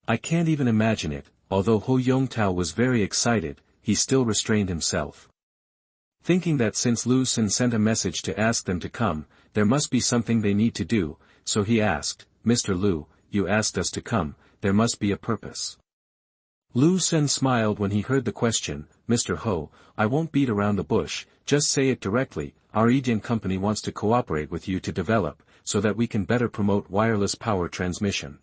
I can't even imagine it. Although Ho Yongtao was very excited, he still restrained himself. Thinking that since Lu Sen sent a message to ask them to come, there must be something they need to do, so he asked, "Mr. Lu, you asked us to come, there must be a purpose." Lu Sen smiled when he heard the question. "Mr. Ho, I won't beat around the bush, just say it directly. Our EDN company wants to cooperate with you to develop, so that we can better promote wireless power transmission.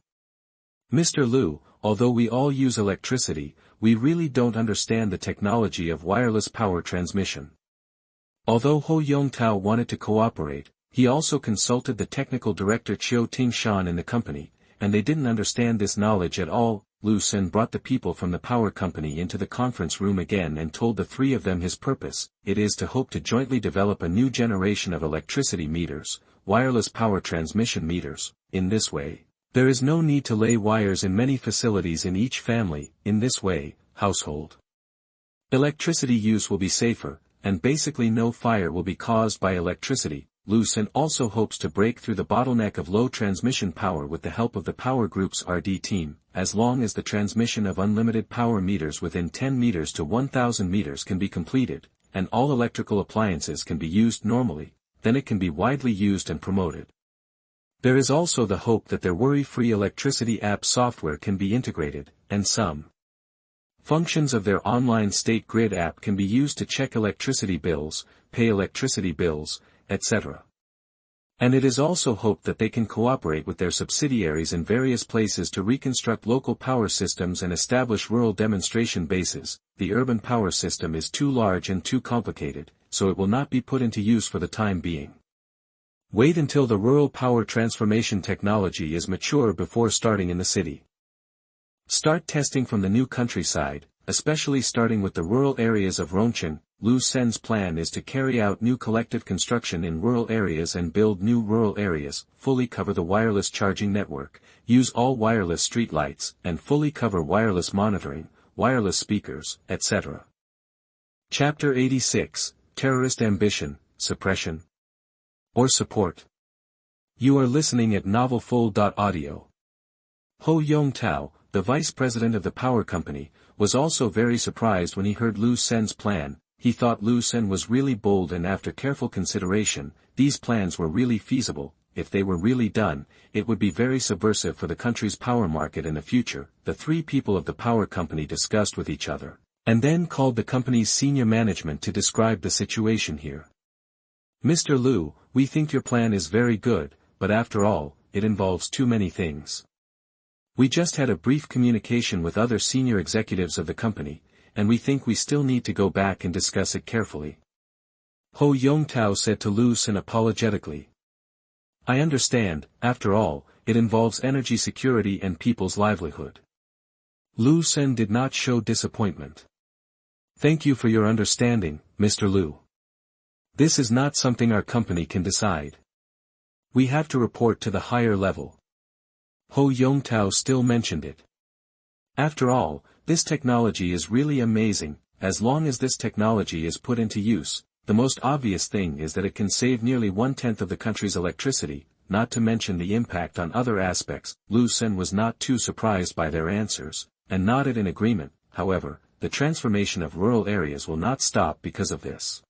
Mr. Lu, although we all use electricity, we really don't understand the technology of wireless power transmission." Although Ho Yongtao wanted to cooperate, he also consulted the technical director Qiu Tingshan in the company, and they didn't understand this knowledge at all. Lu Sen brought the people from the power company into the conference room again and told the three of them his purpose. It is to hope to jointly develop a new generation of electricity meters, wireless power transmission meters. In this way, there is no need to lay wires in many facilities in each family. In this way, household electricity use will be safer, and basically no fire will be caused by electricity. Lu Sen also hopes to break through the bottleneck of low transmission power with the help of the Power Group's RD team. As long as the transmission of unlimited power meters within 10 meters to 1000 meters can be completed, and all electrical appliances can be used normally, then it can be widely used and promoted. There is also the hope that their worry-free electricity app software can be integrated, and some functions of their online state grid app can be used to check electricity bills, pay electricity bills, etc. And it is also hoped that they can cooperate with their subsidiaries in various places to reconstruct local power systems and establish rural demonstration bases. The urban power system is too large and too complicated, so it will not be put into use for the time being. Wait until the rural power transformation technology is mature before starting in the city. Start testing from the new countryside, especially starting with the rural areas of Rongcheng. Lu Sen's plan is to carry out new collective construction in rural areas and build new rural areas, fully cover the wireless charging network, use all wireless streetlights, and fully cover wireless monitoring, wireless speakers, etc. Chapter 86, Terrorist Ambition, Suppression or Support. You are listening at novelfold.audio. Ho Yong-tao, the vice president of the power company, was also very surprised when he heard Lu Sen's plan. He thought Lu Sen was really bold, and after careful consideration, these plans were really feasible. If they were really done, it would be very subversive for the country's power market in the future. The three people of the power company discussed with each other, and then called the company's senior management to describe the situation here. Mr. Lu, we think your plan is very good, but after all, it involves too many things. We just had a brief communication with other senior executives of the company, and we think we still need to go back and discuss it carefully. Ho Yong-tao said to Lu Sen apologetically. I understand, after all, it involves energy security and people's livelihood. Lu Sen did not show disappointment. Thank you for your understanding, Mr. Lu. This is not something our company can decide. We have to report to the higher level. Ho Yong-tao still mentioned it. After all, this technology is really amazing. As long as this technology is put into use, the most obvious thing is that it can save nearly 1/10 of the country's electricity, not to mention the impact on other aspects. Lu Sen was not too surprised by their answers, and nodded in agreement. However, the transformation of rural areas will not stop because of this.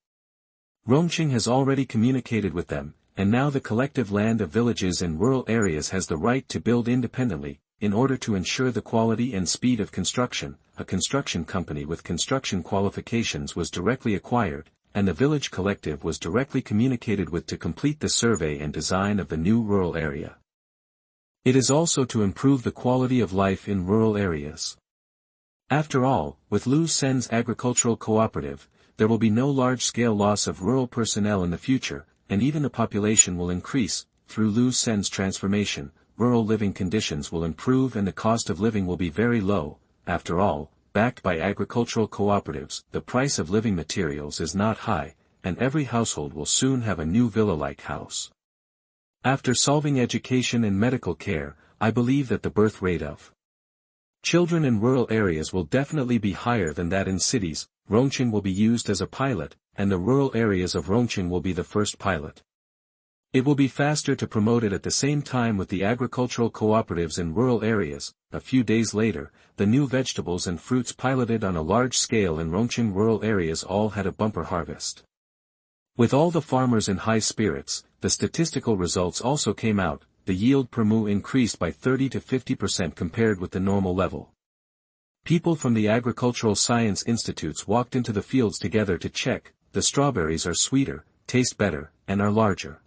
Rongqing has already communicated with them, and now the collective land of villages in rural areas has the right to build independently. In order to ensure the quality and speed of construction, a construction company with construction qualifications was directly acquired, and the village collective was directly communicated with to complete the survey and design of the new rural area. It is also to improve the quality of life in rural areas. After all, with Lu Sen's agricultural cooperative, there will be no large-scale loss of rural personnel in the future, and even the population will increase. Through Lu Sen's transformation, rural living conditions will improve and the cost of living will be very low. After all, backed by agricultural cooperatives, the price of living materials is not high, and every household will soon have a new villa-like house. After solving education and medical care, I believe that the birth rate of children in rural areas will definitely be higher than that in cities. Rongqing will be used as a pilot, and the rural areas of Rongqing will be the first pilot. It will be faster to promote it at the same time with the agricultural cooperatives in rural areas. A few days later, the new vegetables and fruits piloted on a large scale in Rongqing rural areas all had a bumper harvest. With all the farmers in high spirits, the statistical results also came out. The yield per mu increased by 30 to 50% compared with the normal level. People from the agricultural science institutes walked into the fields together to check. The strawberries are sweeter, taste better, and are larger.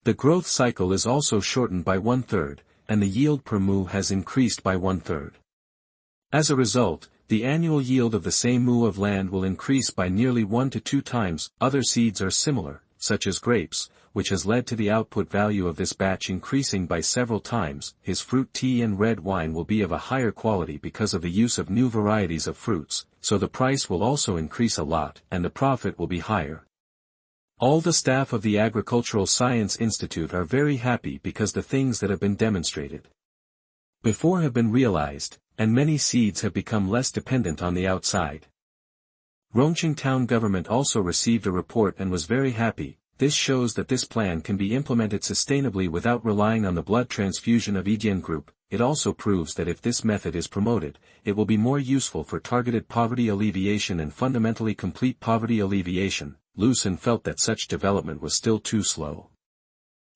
The growth cycle is also shortened by 1/3, and the yield per mu has increased by 1/3. As a result, the annual yield of the same mu of land will increase by nearly 1 to 2 times. Other seeds are similar, such as grapes, which has led to the output value of this batch increasing by several times. His fruit tea and red wine will be of a higher quality because of the use of new varieties of fruits, so the price will also increase a lot, and the profit will be higher. All the staff of the Agricultural Science Institute are very happy because the things that have been demonstrated before have been realized, and many seeds have become less dependent on the outside. Rongqing town government also received a report and was very happy. This shows that this plan can be implemented sustainably without relying on the blood transfusion of Yidian group. It also proves that if this method is promoted, it will be more useful for targeted poverty alleviation and fundamentally complete poverty alleviation. Lu Sen felt that such development was still too slow.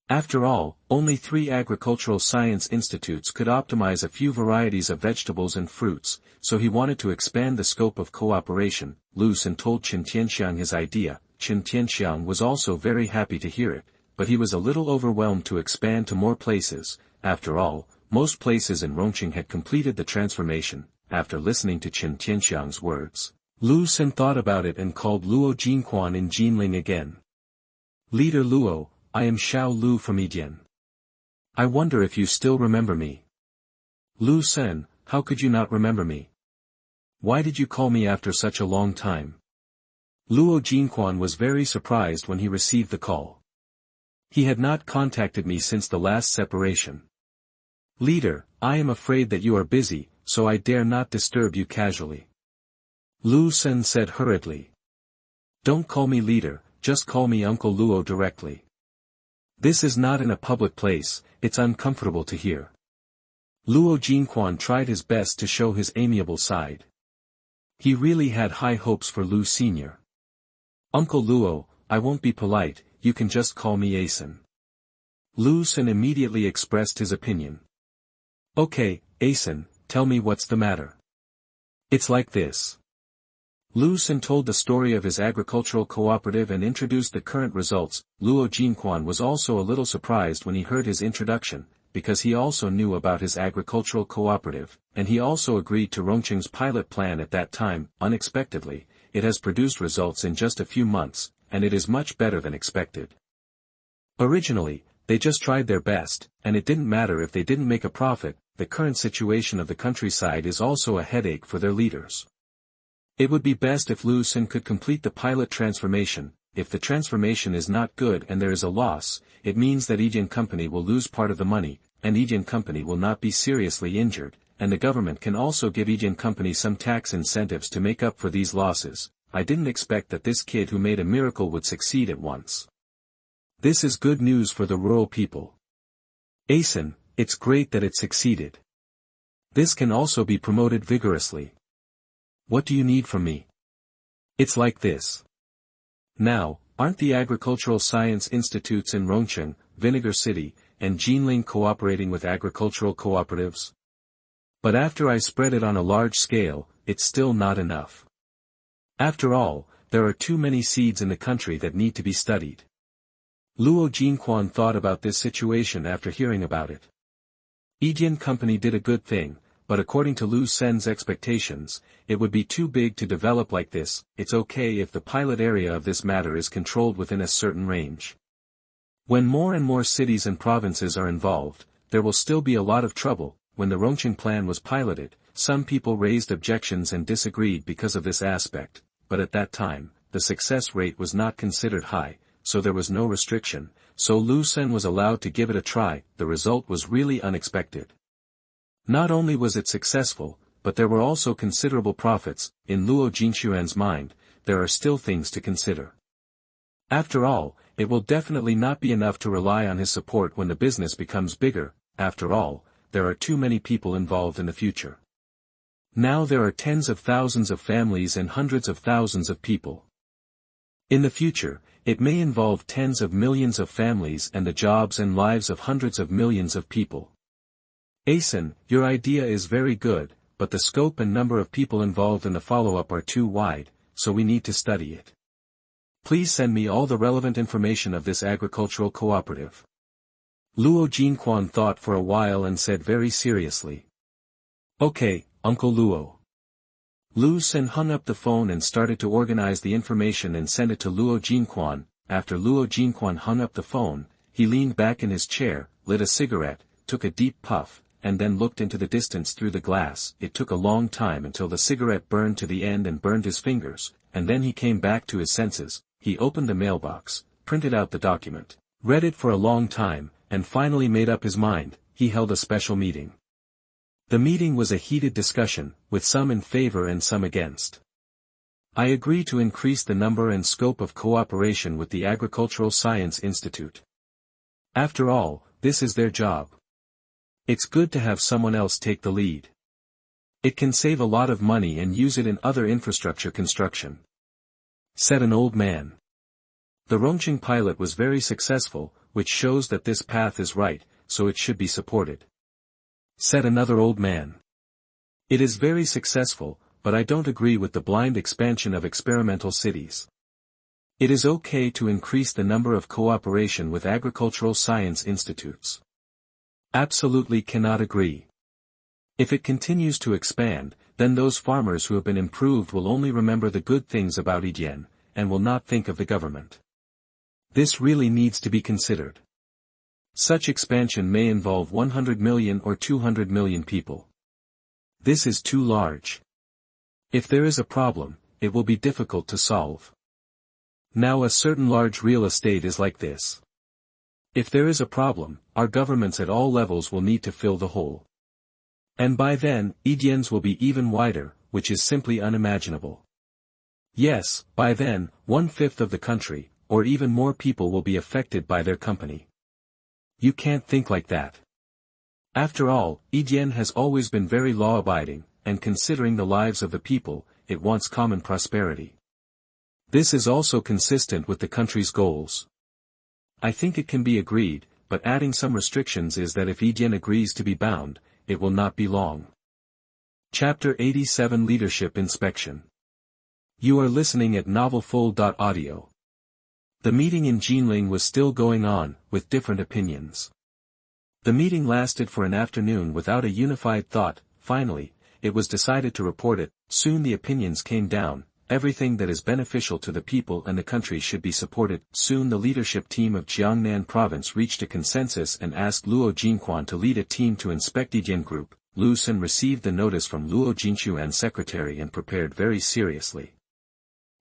After all, only 3 agricultural science institutes could optimize a few varieties of vegetables and fruits, so he wanted to expand the scope of cooperation. Lu Sen told Qin Tianxiang his idea. Qin Tianxiang was also very happy to hear it, but he was a little overwhelmed to expand to more places. After all, most places in Rongqing had completed the transformation. After listening to Qin Tianxiang's words, Lu Sen thought about it and called Luo Jinquan in Jinling again. Leader Luo, I am Xiao Lu from Yidian. I wonder if you still remember me. Lu Sen, how could you not remember me? Why did you call me after such a long time? Luo Jinquan was very surprised when he received the call. He had not contacted me since the last separation. Leader, I am afraid that you are busy, so I dare not disturb you casually. Lu Sen said hurriedly. Don't call me leader, just call me Uncle Luo directly. This is not in a public place, it's uncomfortable to hear. Luo Jinquan tried his best to show his amiable side. He really had high hopes for Lu Sr. Uncle Luo, I won't be polite, you can just call me Asen. Lu Sen immediately expressed his opinion. Okay, Asen, tell me what's the matter. It's like this. Lu Sen told the story of his agricultural cooperative and introduced the current results. Luo Jinquan was also a little surprised when he heard his introduction, because he also knew about his agricultural cooperative, and he also agreed to Rongqing's pilot plan at that time. Unexpectedly, it has produced results in just a few months, and it is much better than expected. Originally, they just tried their best, and it didn't matter if they didn't make a profit. The current situation of the countryside is also a headache for their leaders. It would be best if Lu Sen could complete the pilot transformation. If the transformation is not good and there is a loss, it means that Yijian Company will lose part of the money, and Yijian Company will not be seriously injured, and the government can also give Yijian Company some tax incentives to make up for these losses. I didn't expect that this kid who made a miracle would succeed at once. This is good news for the rural people. Asen, it's great that it succeeded. This can also be promoted vigorously. What do you need from me? It's like this. Now, aren't the agricultural science institutes in Rongqing, Vinegar City, and Jinling cooperating with agricultural cooperatives? But after I spread it on a large scale, it's still not enough. After all, there are too many seeds in the country that need to be studied. Luo Jinquan thought about this situation after hearing about it. Yijian Company did a good thing, but according to Lu Sen's expectations, it would be too big to develop like this. It's okay if the pilot area of this matter is controlled within a certain range. When more and more cities and provinces are involved, there will still be a lot of trouble. When the Rongqing plan was piloted, some people raised objections and disagreed because of this aspect, but at that time, the success rate was not considered high, so there was no restriction, so Lu Sen was allowed to give it a try. The result was really unexpected. Not only was it successful, but there were also considerable profits. In Luo Jinquan's mind, there are still things to consider. After all, it will definitely not be enough to rely on his support when the business becomes bigger. After all, there are too many people involved in the future. Now there are tens of thousands of families and hundreds of thousands of people. In the future, it may involve tens of millions of families and the jobs and lives of hundreds of millions of people. Asen, your idea is very good, but the scope and number of people involved in the follow-up are too wide, so we need to study it. Please send me all the relevant information of this agricultural cooperative. Luo Jinquan thought for a while and said very seriously. Okay, Uncle Luo. Lu Sen hung up the phone and started to organize the information and send it to Luo Jinquan. After Luo Jinquan hung up the phone, he leaned back in his chair, lit a cigarette, took a deep puff, and then looked into the distance through the glass. It took a long time until the cigarette burned to the end and burned his fingers, and then he came back to his senses. He opened the mailbox, printed out the document, read it for a long time, and finally made up his mind. He held a special meeting. The meeting was a heated discussion, with some in favor and some against. I agree to increase the number and scope of cooperation with the Agricultural Science Institute. After all, this is their job. It's good to have someone else take the lead. It can save a lot of money and use it in other infrastructure construction. Said an old man. The Rongqing pilot was very successful, which shows that this path is right, so it should be supported. Said another old man. It is very successful, but I don't agree with the blind expansion of experimental cities. It is okay to increase the number of cooperation with agricultural science institutes. Absolutely cannot agree. If it continues to expand, then those farmers who have been improved will only remember the good things about Yijian, and will not think of the government. This really needs to be considered. Such expansion may involve 100 million or 200 million people. This is too large. If there is a problem, it will be difficult to solve. Now a certain large real estate is like this. If there is a problem, our governments at all levels will need to fill the hole. And by then, Yijians will be even wider, which is simply unimaginable. Yes, by then, 1/5 of the country, or even more people will be affected by their company. You can't think like that. After all, Yijian has always been very law-abiding, and considering the lives of the people, it wants common prosperity. This is also consistent with the country's goals. I think it can be agreed, but adding some restrictions is that if Yijian agrees to be bound, it will not be long. Chapter 87 Leadership Inspection. You are listening at novelfold.audio. The meeting in Jinling was still going on, with different opinions. The meeting lasted for an afternoon without a unified thought. Finally, it was decided to report it. Soon the opinions came down. Everything that is beneficial to the people and the country should be supported. Soon the leadership team of Jiangnan province reached a consensus and asked Luo Jinquan to lead a team to inspect Yijian Group. Lu Sen received the notice from Luo Jinquan's secretary and prepared very seriously.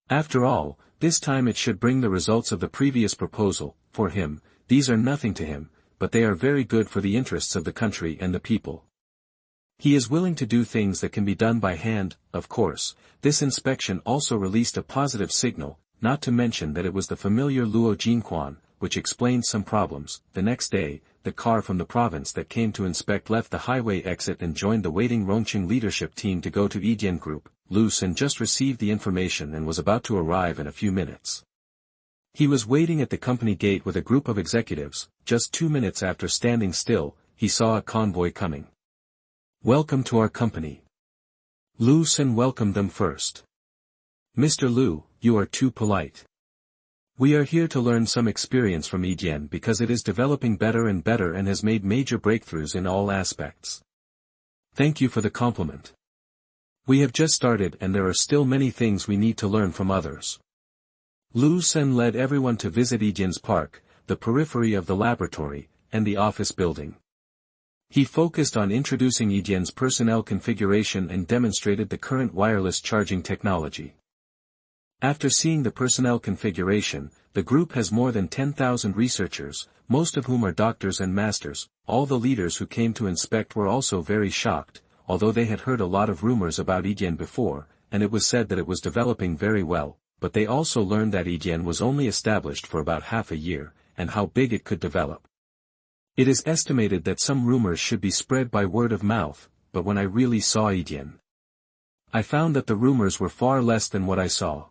After all, this time it should bring the results of the previous proposal. For him, these are nothing to him, but they are very good for the interests of the country and the people. He is willing to do things that can be done by hand. Of course, this inspection also released a positive signal, not to mention that it was the familiar Luo Jinquan, which explained some problems. The next day, the car from the province that came to inspect left the highway exit and joined the waiting Rongqing leadership team to go to Yijian Group. Lu Sen just received the information and was about to arrive in a few minutes. He was waiting at the company gate with a group of executives. Just 2 minutes after standing still, he saw a convoy coming. "Welcome to our company." Lu Sen welcomed them first. "Mr. Lu, you are too polite. We are here to learn some experience from Yijian because it is developing better and better and has made major breakthroughs in all aspects. Thank you for the compliment. We have just started and there are still many things we need to learn from others." Lu Sen led everyone to visit Yijian's park, the periphery of the laboratory, and the office building. He focused on introducing Yijian's personnel configuration and demonstrated the current wireless charging technology. After seeing the personnel configuration, the group has more than 10,000 researchers, most of whom are doctors and masters. All the leaders who came to inspect were also very shocked, although they had heard a lot of rumors about Yijian before, and it was said that it was developing very well, but they also learned that Yijian was only established for about half a year, and how big it could develop. It is estimated that some rumors should be spread by word of mouth, but when I really saw Yijian, I found that the rumors were far less than what I saw.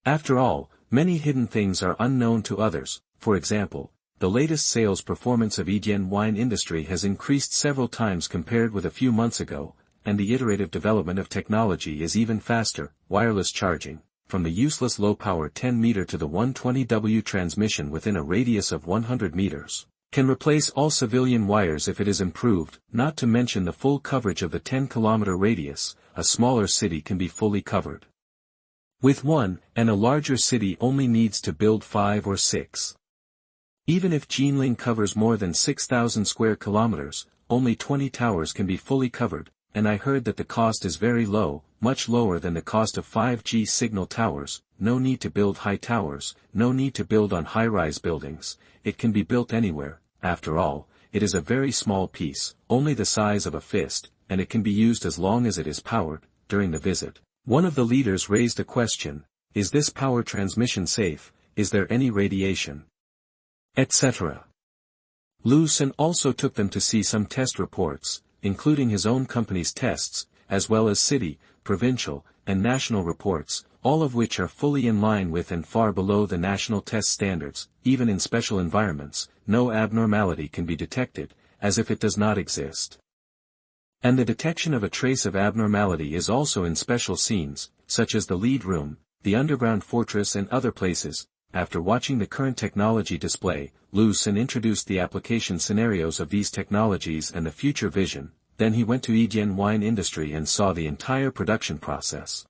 After all, many hidden things are unknown to others. For example, the latest sales performance of Yijian wine industry has increased several times compared with a few months ago, and the iterative development of technology is even faster. Wireless charging, from the useless low-power 10-meter to the 120W transmission within a radius of 100 meters, can replace all civilian wires if it is improved, not to mention the full coverage of the 10-kilometer radius. A smaller city can be fully covered with one, and a larger city only needs to build 5 or 6. Even if Jinling covers more than 6,000 square kilometers, only 20 towers can be fully covered, and I heard that the cost is very low, much lower than the cost of 5G signal towers. No need to build high towers, no need to build on high-rise buildings, it can be built anywhere. After all, it is a very small piece, only the size of a fist, and it can be used as long as it is powered. During the visit, one of the leaders raised a question: is this power transmission safe, is there any radiation, etc. Lu Sen also took them to see some test reports, including his own company's tests, as well as city, provincial, and national reports, all of which are fully in line with and far below the national test standards. Even in special environments, no abnormality can be detected, as if it does not exist. And the detection of a trace of abnormality is also in special scenes, such as the lead room, the underground fortress and other places. After watching the current technology display, Lu Sen introduced the application scenarios of these technologies and the future vision. Then he went to Yijian wine industry and saw the entire production process.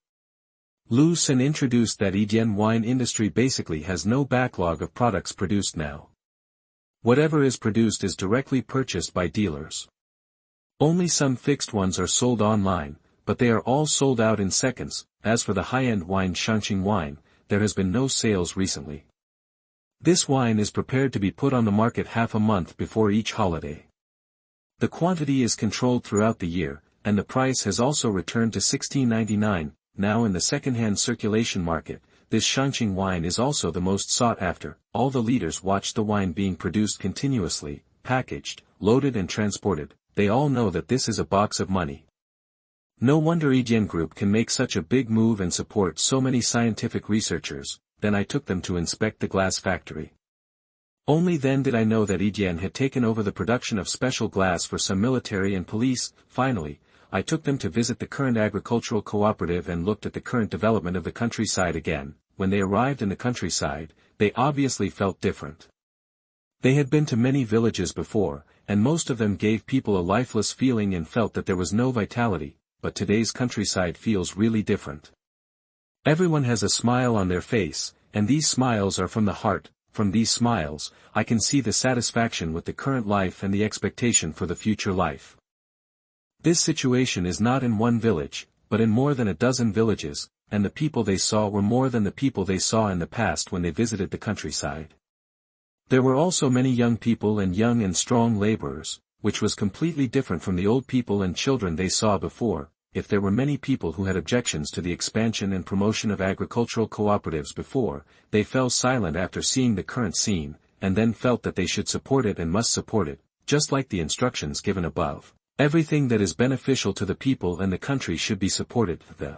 Lu Sen introduced that Yijian wine industry basically has no backlog of products produced now. Whatever is produced is directly purchased by dealers. Only some fixed ones are sold online, but they are all sold out in seconds. As for the high-end wine Shangqing wine, there has been no sales recently. This wine is prepared to be put on the market half a month before each holiday. The quantity is controlled throughout the year, and the price has also returned to $16.99. Now in the second-hand circulation market, this Shanqing wine is also the most sought after. All the leaders watch the wine being produced continuously, packaged, loaded and transported. They all know that this is a box of money. No wonder Yijian Group can make such a big move and support so many scientific researchers. Then I took them to inspect the glass factory. Only then did I know that Yijian had taken over the production of special glass for some military and police. Finally, I took them to visit the current agricultural cooperative and looked at the current development of the countryside again. When they arrived in the countryside, they obviously felt different. They had been to many villages before, and most of them gave people a lifeless feeling and felt that there was no vitality, but today's countryside feels really different. Everyone has a smile on their face, and these smiles are from the heart. From these smiles, I can see the satisfaction with the current life and the expectation for the future life. This situation is not in one village, but in more than a dozen villages, and the people they saw were more than the people they saw in the past when they visited the countryside. There were also many young people and young and strong laborers, which was completely different from the old people and children they saw before. If there were many people who had objections to the expansion and promotion of agricultural cooperatives before, they fell silent after seeing the current scene, and then felt that they should support it and must support it, just like the instructions given above. Everything that is beneficial to the people and the country should be supported. The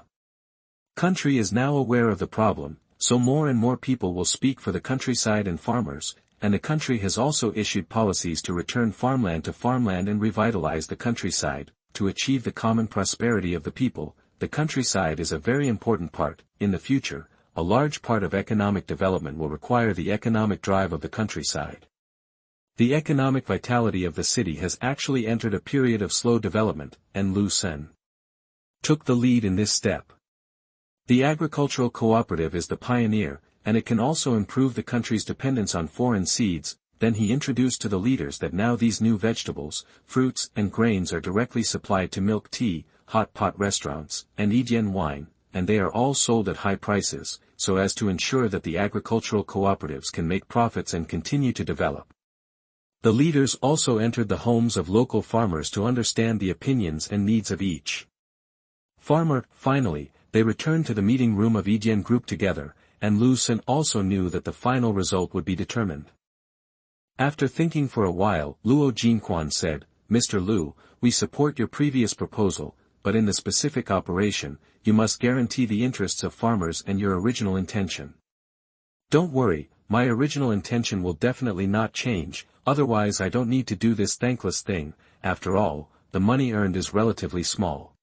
country is now aware of the problem, so more and more people will speak for the countryside and farmers, and the country has also issued policies to return farmland to farmland and revitalize the countryside. To achieve the common prosperity of the people, the countryside is a very important part. In the future, a large part of economic development will require the economic drive of the countryside. The economic vitality of the city has actually entered a period of slow development, and Lu Sen took the lead in this step. The agricultural cooperative is the pioneer, and it can also improve the country's dependence on foreign seeds. Then he introduced to the leaders that now these new vegetables, fruits and grains are directly supplied to milk tea, hot pot restaurants, and Yijian wine, and they are all sold at high prices, so as to ensure that the agricultural cooperatives can make profits and continue to develop. The leaders also entered the homes of local farmers to understand the opinions and needs of each farmer. Finally, they returned to the meeting room of Yijian Group together, and Lu Sen also knew that the final result would be determined. After thinking for a while, Luo Jinquan said, "Mr. Lu, we support your previous proposal, but in the specific operation, you must guarantee the interests of farmers and your original intention." "Don't worry, my original intention will definitely not change, otherwise I don't need to do this thankless thing. After all, the money earned is relatively small."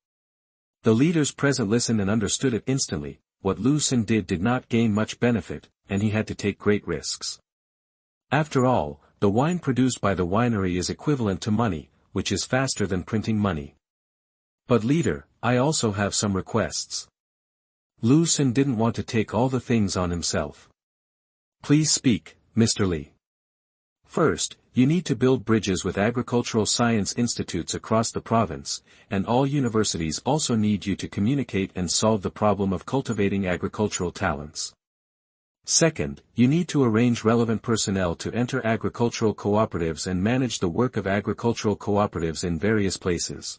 The leaders present listened and understood it instantly. What Lu Sen did not gain much benefit, and he had to take great risks. After all, the wine produced by the winery is equivalent to money, which is faster than printing money. "But leader, I also have some requests." Lu Sen didn't want to take all the things on himself. "Please speak, Mr. Li." "First, you need to build bridges with agricultural science institutes across the province, and all universities also need you to communicate and solve the problem of cultivating agricultural talents. Second, you need to arrange relevant personnel to enter agricultural cooperatives and manage the work of agricultural cooperatives in various places.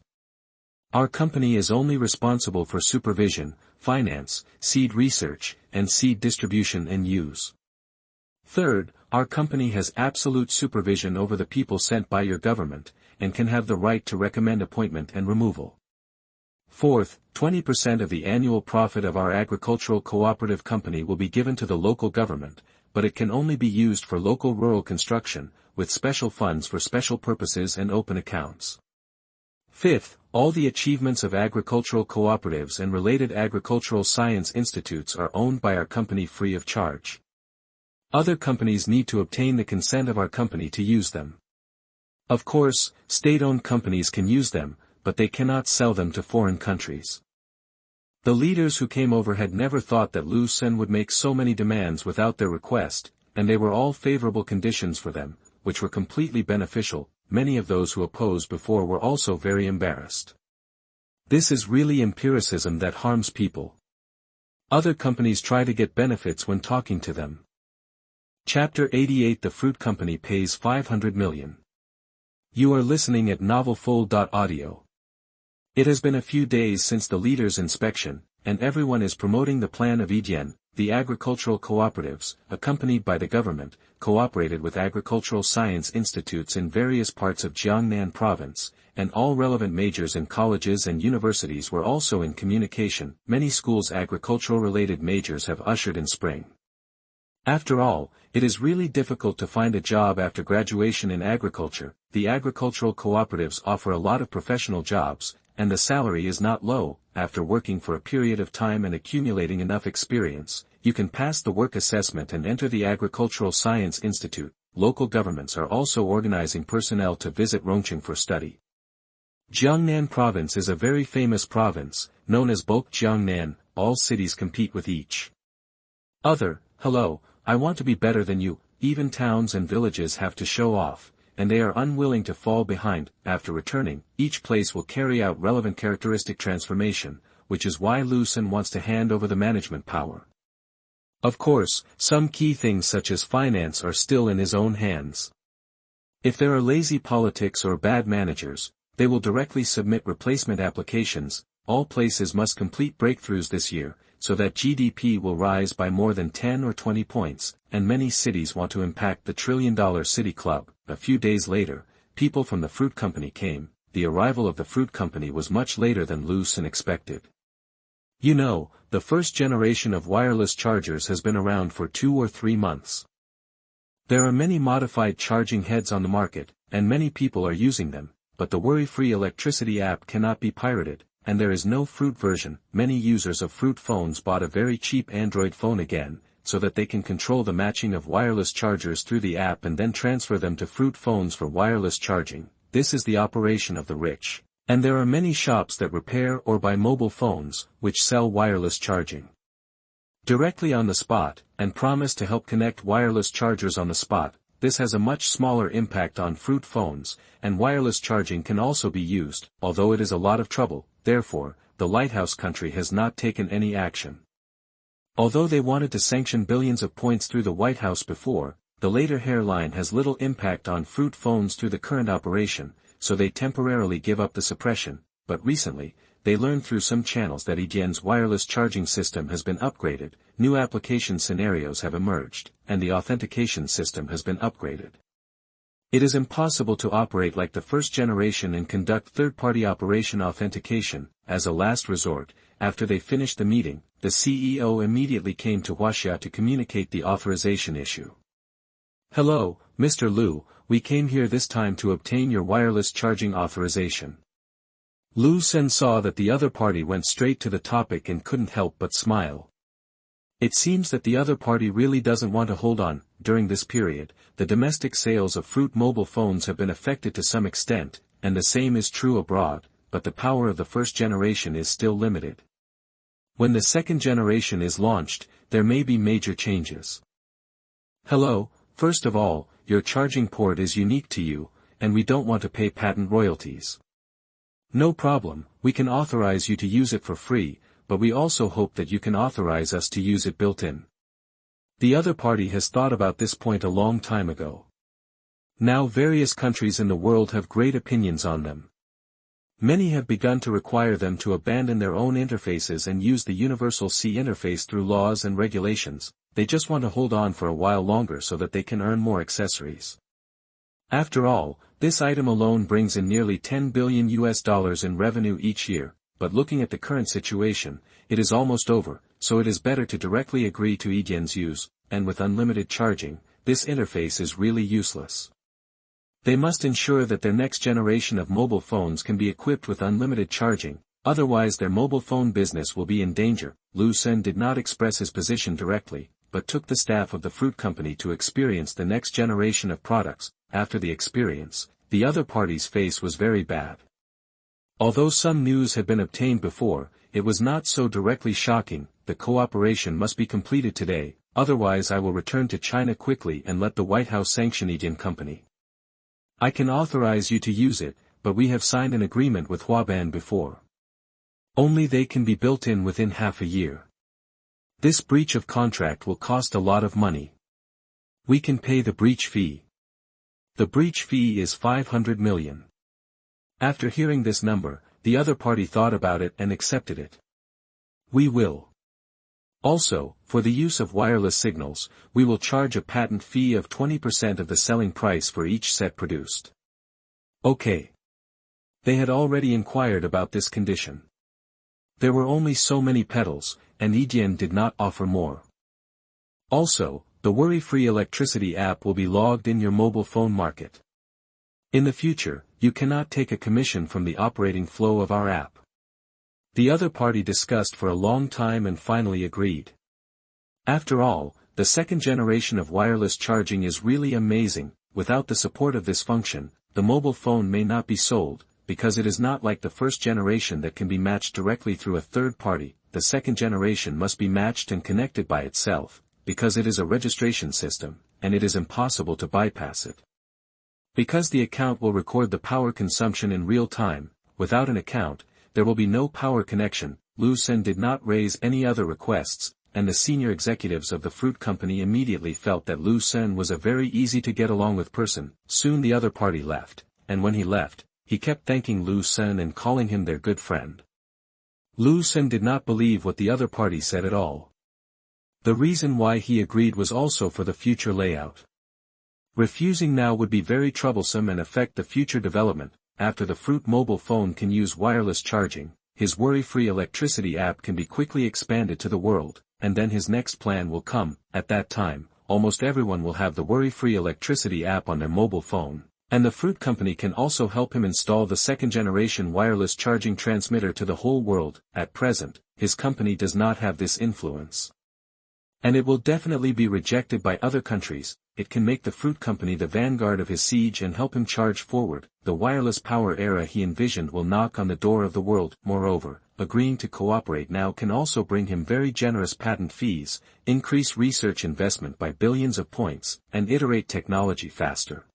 Our company is only responsible for supervision, finance, seed research, and seed distribution and use. Third, our company has absolute supervision over the people sent by your government, and can have the right to recommend appointment and removal. Fourth, 20% of the annual profit of our agricultural cooperative company will be given to the local government, but it can only be used for local rural construction, with special funds for special purposes and open accounts. Fifth, all the achievements of agricultural cooperatives and related agricultural science institutes are owned by our company free of charge. Other companies need to obtain the consent of our company to use them. Of course, state-owned companies can use them, but they cannot sell them to foreign countries." The leaders who came over had never thought that Lu Sen would make so many demands without their request, and they were all favorable conditions for them, which were completely beneficial. Many of those who opposed before were also very embarrassed. This is really empiricism that harms people. Other companies try to get benefits when talking to them. Chapter 88. The Fruit Company pays 500 million. You are listening at novelfold.audio. It has been a few days since the leaders' inspection, and everyone is promoting the plan of Yijian. the agricultural cooperatives, accompanied by the government, cooperated with agricultural science institutes in various parts of Jiangnan province, and all relevant majors in colleges and universities were also in communication. Many schools' agricultural-related majors have ushered in spring. After all, it is really difficult to find a job after graduation in agriculture. The agricultural cooperatives offer a lot of professional jobs, and the salary is not low. After working for a period of time and accumulating enough experience, you can pass the work assessment and enter the Agricultural Science Institute. Local governments are also organizing personnel to visit Rongqing for study. Jiangnan province is a very famous province, known as Bulk Jiangnan. All cities compete with each other. Hello, I want to be better than you. Even towns and villages have to show off, and they are unwilling to fall behind. After returning, each place will carry out relevant characteristic transformation, which is why Lu Sun wants to hand over the management power. Of course, some key things such as finance are still in his own hands. If there are lazy politics or bad managers, they will directly submit replacement applications. All places must complete breakthroughs this year, so that GDP will rise by more than 10 or 20 points, and many cities want to impact the $1 trillion city club. A few days later, people from the fruit company came. The arrival of the fruit company was much later than Lu Sun expected. You know, the first generation of wireless chargers has been around for 2 or 3 months. There are many modified charging heads on the market, and many people are using them, but the worry-free electricity app cannot be pirated, and there is no fruit version. Many users of fruit phones bought a very cheap Android phone again, so that they can control the matching of wireless chargers through the app and then transfer them to fruit phones for wireless charging. This is the operation of the rich. And there are many shops that repair or buy mobile phones, which sell wireless charging directly on the spot, and promise to help connect wireless chargers on the spot. This has a much smaller impact on fruit phones, and wireless charging can also be used, although it is a lot of trouble. Therefore, the lighthouse country has not taken any action. Although they wanted to sanction billions of points through the White House before, the later hairline has little impact on fruit phones through the current operation, so they temporarily give up the suppression. But recently, they learned through some channels that Yijian's wireless charging system has been upgraded, new application scenarios have emerged, and the authentication system has been upgraded. It is impossible to operate like the first generation and conduct third-party operation authentication. As a last resort, after they finished the meeting, the CEO immediately came to Huaxia to communicate the authorization issue. Hello, Mr. Lu, we came here this time to obtain your wireless charging authorization. Lu Sun saw that the other party went straight to the topic and couldn't help but smile. It seems that the other party really doesn't want to hold on. During this period, the domestic sales of fruit mobile phones have been affected to some extent, and the same is true abroad, but the power of the first generation is still limited. When the second generation is launched, there may be major changes. Hello, first of all, your charging port is unique to you, and we don't want to pay patent royalties. No problem, we can authorize you to use it for free, but we also hope that you can authorize us to use it built-in. The other party has thought about this point a long time ago. Now various countries in the world have great opinions on them. Many have begun to require them to abandon their own interfaces and use the Universal C interface through laws and regulations. They just want to hold on for a while longer so that they can earn more accessories. After all, this item alone brings in nearly $10 billion in revenue each year, but looking at the current situation, it is almost over, so it is better to directly agree to Yijian's use, and with unlimited charging, this interface is really useless. They must ensure that their next generation of mobile phones can be equipped with unlimited charging, otherwise their mobile phone business will be in danger. Lu Sun did not express his position directly, but took the staff of the fruit company to experience the next generation of products. After the experience, the other party's face was very bad. Although some news had been obtained before, it was not so directly shocking. The cooperation must be completed today, otherwise I will return to China quickly and let the White House sanction Yijian company. I can authorize you to use it, but we have signed an agreement with Huaban before. Only they can be built in within half a year. This breach of contract will cost a lot of money. We can pay the breach fee. The breach fee is 500 million. After hearing this number, the other party thought about it and accepted it. We will. Also, for the use of wireless signals, we will charge a patent fee of 20% of the selling price for each set produced. Okay. They had already inquired about this condition. There were only so many pedals, and Yidian did not offer more. Also, the worry-free electricity app will be logged in your mobile phone market. In the future, you cannot take a commission from the operating flow of our app. The other party discussed for a long time and finally agreed. After all, the second generation of wireless charging is really amazing. Without the support of this function, the mobile phone may not be sold, because it is not like the first generation that can be matched directly through a third party. The second generation must be matched and connected by itself, because it is a registration system, and it is impossible to bypass it. Because the account will record the power consumption in real time, without an account, there will be no power connection. Lu Sen did not raise any other requests, and the senior executives of the fruit company immediately felt that Lu Sen was a very easy to get along with person. Soon the other party left, and when he left, he kept thanking Lu Sen and calling him their good friend. Lu Sen did not believe what the other party said at all. The reason why he agreed was also for the future layout. Refusing now would be very troublesome and affect the future development. After the fruit mobile phone can use wireless charging, his worry-free electricity app can be quickly expanded to the world, and then his next plan will come. At that time, almost everyone will have the worry-free electricity app on their mobile phone, and the fruit company can also help him install the second-generation wireless charging transmitter to the whole world. At present, his company does not have this influence. And it will definitely be rejected by other countries. It can make the fruit company the vanguard of his siege and help him charge forward. The wireless power era he envisioned will knock on the door of the world. Moreover, agreeing to cooperate now can also bring him very generous patent fees, increase research investment by billions of points, and iterate technology faster.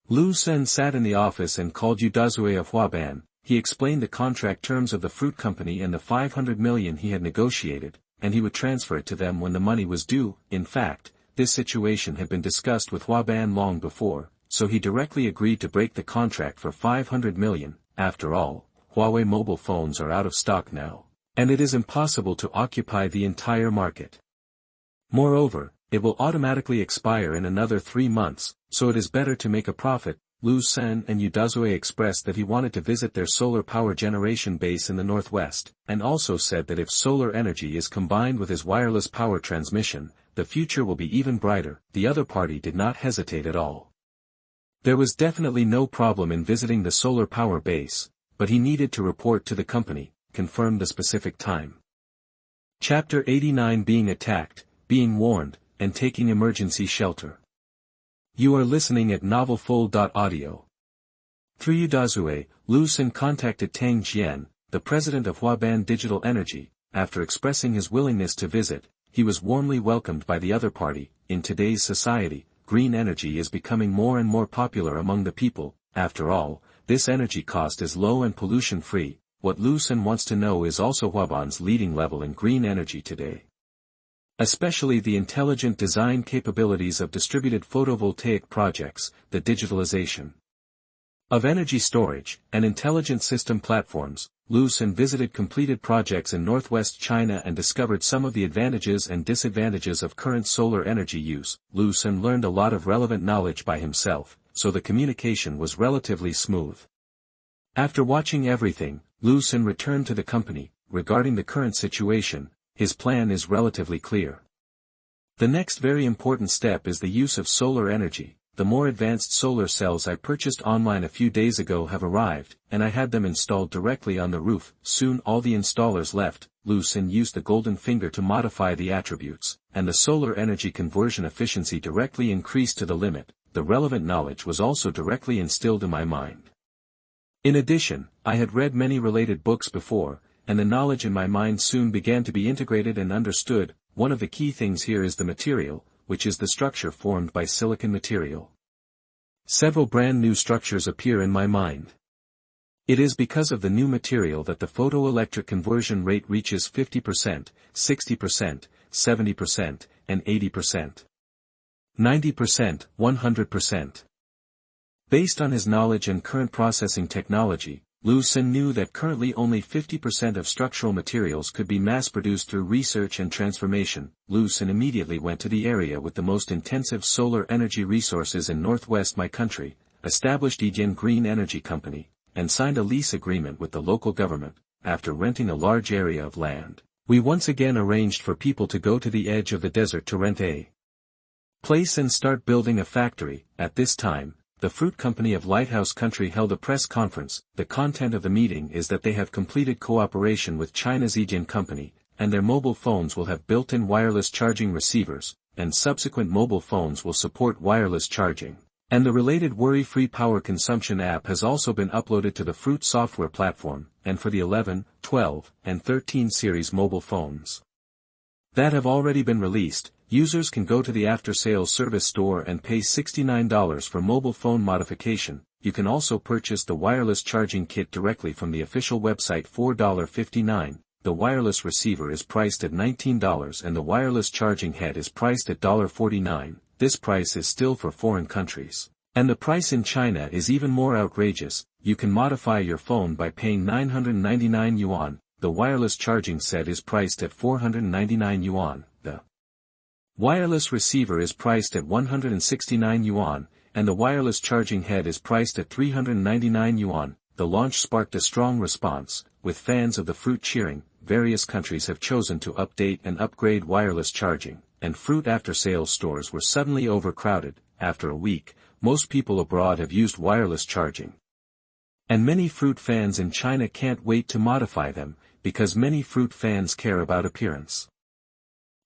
Lu Sen sat in the office and called Udazue of Huaban. He explained the contract terms of the fruit company and the 500 million he had negotiated, and he would transfer it to them when the money was due. In fact, this situation had been discussed with Huaban long before, so he directly agreed to break the contract for 500 million. After all, Huawei mobile phones are out of stock now, and it is impossible to occupy the entire market. Moreover, it will automatically expire in another 3 months, so it is better to make a profit. Lu Sen and Udazue expressed that he wanted to visit their solar power generation base in the northwest, and also said that if solar energy is combined with his wireless power transmission, the future will be even brighter. The other party did not hesitate at all. There was definitely no problem in visiting the solar power base, but he needed to report to the company, confirm the specific time. Chapter 89: Being attacked, being warned, and taking emergency shelter. You are listening at novelfold.audio. Through Udazue, Lu Sen contacted Tang Jian, the president of Huaban Digital Energy. After expressing his willingness to visit, he was warmly welcomed by the other party. In today's society, green energy is becoming more and more popular among the people. After all, this energy cost is low and pollution-free. What Lu Sen wants to know is also Huaban's leading level in green energy today. Especially the intelligent design capabilities of distributed photovoltaic projects, the digitalization of energy storage, and intelligent system platforms. Lu Sen visited completed projects in northwest China and discovered some of the advantages and disadvantages of current solar energy use. Lu Sen learned a lot of relevant knowledge by himself, so the communication was relatively smooth. After watching everything, Lu Sen returned to the company. Regarding the current situation, his plan is relatively clear. The next very important step is the use of solar energy. The more advanced solar cells I purchased online a few days ago have arrived, and I had them installed directly on the roof. Soon all the installers left. Lu Sen used the golden finger to modify the attributes, and the solar energy conversion efficiency directly increased to the limit. The relevant knowledge was also directly instilled in my mind. In addition, I had read many related books before, and the knowledge in my mind soon began to be integrated and understood. One of the key things here is the material, which is the structure formed by silicon material. Several brand new structures appear in my mind. It is because of the new material that the photoelectric conversion rate reaches 50%, 60%, 70%, and 80%. 90%, 100%. Based on his knowledge and current processing technology, Lu Xun knew that currently only 50% of structural materials could be mass-produced through research and transformation. Lu Xun immediately went to the area with the most intensive solar energy resources in northwest my country, established Yijian Green Energy Company, and signed a lease agreement with the local government. After renting a large area of land, we once again arranged for people to go to the edge of the desert to rent a place and start building a factory. At this time, the fruit company of Lighthouse Country held a press conference. The content of the meeting is that they have completed cooperation with China's Yijian Company, and their mobile phones will have built-in wireless charging receivers, and subsequent mobile phones will support wireless charging. And the related worry-free power consumption app has also been uploaded to the Fruit software platform, and for the 11, 12, and 13 series mobile phones that have already been released, users can go to the after-sales service store and pay $69 for mobile phone modification. You can also purchase the wireless charging kit directly from the official website for $4.59. The wireless receiver is priced at $19 and the wireless charging head is priced at $49. This price is still for foreign countries. And the price in China is even more outrageous. You can modify your phone by paying 999 yuan. The wireless charging set is priced at 499 yuan. The wireless receiver is priced at 169 yuan, and the wireless charging head is priced at 399 yuan. The launch sparked a strong response, with fans of the fruit cheering. Various countries have chosen to update and upgrade wireless charging, and fruit after-sales stores were suddenly overcrowded. After a week, most people abroad have used wireless charging. And many fruit fans in China can't wait to modify them, because many fruit fans care about appearance.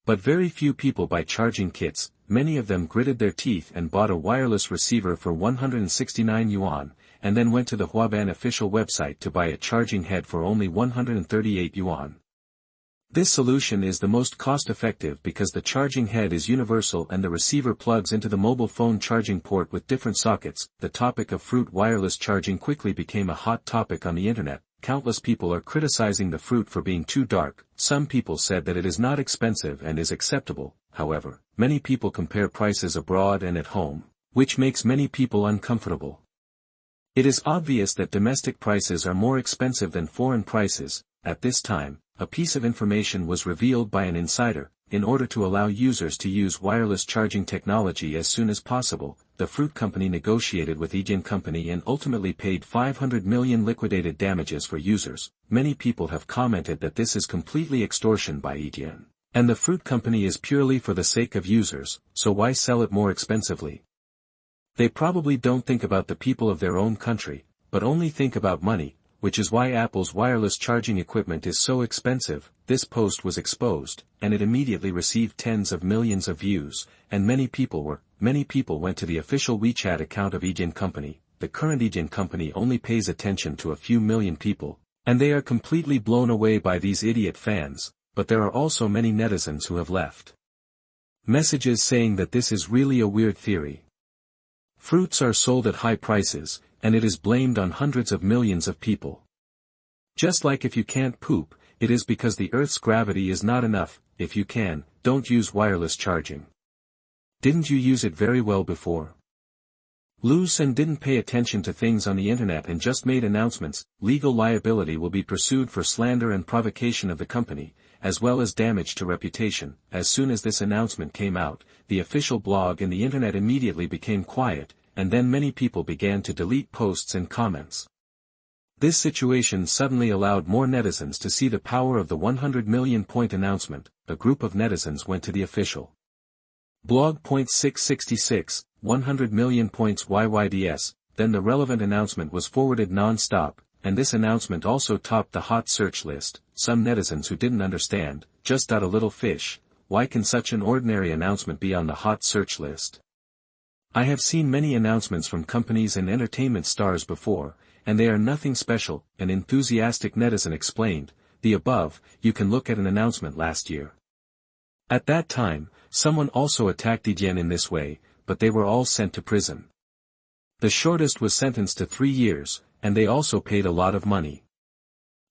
But very few people buy charging kits. Many of them gritted their teeth and bought a wireless receiver for 169 yuan, and then went to the Huaban official website to buy a charging head for only 138 yuan. This solution is the most cost-effective because the charging head is universal and the receiver plugs into the mobile phone charging port with different sockets. The topic of fruit wireless charging quickly became a hot topic on the internet. Countless people are criticizing the fruit for being too dark. Some people said that it is not expensive and is acceptable. However, many people compare prices abroad and at home, which makes many people uncomfortable. It is obvious that domestic prices are more expensive than foreign prices. At this time, a piece of information was revealed by an insider. In order to allow users to use wireless charging technology as soon as possible, the fruit company negotiated with Yijian Company and ultimately paid 500 million liquidated damages for users. Many people have commented that this is completely extortion by Yijian, and the fruit company is purely for the sake of users, so why sell it more expensively? They probably don't think about the people of their own country, but only think about money, which is why Apple's wireless charging equipment is so expensive. This post was exposed, and it immediately received tens of millions of views, and many people went to the official WeChat account of Yijian Company. The current Yijian Company only pays attention to a few million people, and they are completely blown away by these idiot fans, but there are also many netizens who have left messages saying that this is really a weird theory. Fruits are sold at high prices, and it is blamed on hundreds of millions of people. Just like if you can't poop, it is because the Earth's gravity is not enough. If you can, don't use wireless charging. Didn't you use it very well before? Lu Xun didn't pay attention to things on the internet and just made announcements. Legal liability will be pursued for slander and provocation of the company, as well as damage to reputation. As soon as this announcement came out, the official blog and the internet immediately became quiet, and then many people began to delete posts and comments. This situation suddenly allowed more netizens to see the power of the 100 million point announcement. A group of netizens went to the official blog. 666, 100 million points YYDS, then the relevant announcement was forwarded non-stop, and this announcement also topped the hot search list. Some netizens who didn't understand, just got a little fish. Why can such an ordinary announcement be on the hot search list? I have seen many announcements from companies and entertainment stars before, and they are nothing special. An enthusiastic netizen explained, the above, you can look at an announcement last year. At that time, someone also attacked Yijian in this way, but they were all sent to prison. The shortest was sentenced to 3 years, and they also paid a lot of money.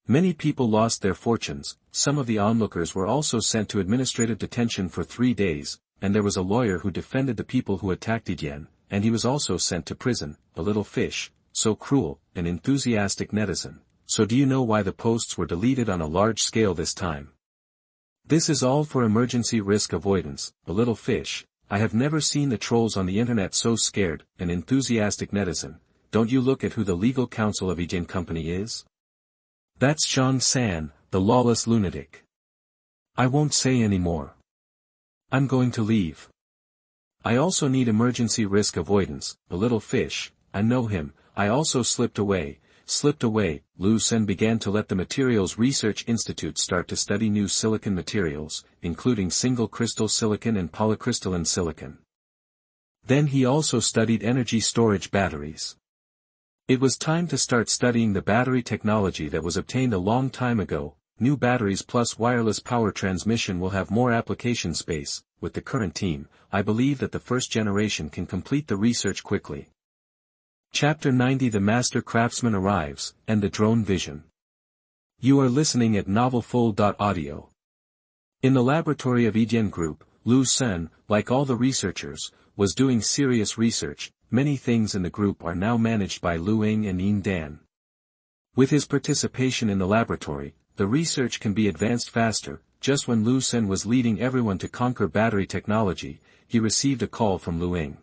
Many people lost their fortunes. Some of the onlookers were also sent to administrative detention for 3 days, and there was a lawyer who defended the people who attacked Yijian, and he was also sent to prison. A little fish, so cruel, an enthusiastic netizen. So do you know why the posts were deleted on a large scale this time? This is all for emergency risk avoidance, a little fish. I have never seen the trolls on the internet so scared, an enthusiastic netizen. Don't you look at who the legal counsel of Ijin Company is? That's Zhang San, the lawless lunatic. I won't say any more. I'm going to leave. I also need emergency risk avoidance, a little fish. I know him. I also slipped away. Lu Sen began to let the Materials Research Institute start to study new silicon materials, including single crystal silicon and polycrystalline silicon. Then he also studied energy storage batteries. It was time to start studying the battery technology that was obtained a long time ago. New batteries plus wireless power transmission will have more application space. With the current team, I believe that the first generation can complete the research quickly. Chapter 90 The Master Craftsman Arrives, and the Drone Vision. You are listening at novelfold.audio. In the laboratory of Ijin Group, Lu Sen, like all the researchers, was doing serious research. Many things in the group are now managed by Lu Ying and Yin Dan. With his participation in the laboratory, the research can be advanced faster. Just when Lu Sen was leading everyone to conquer battery technology, he received a call from Lu Ying.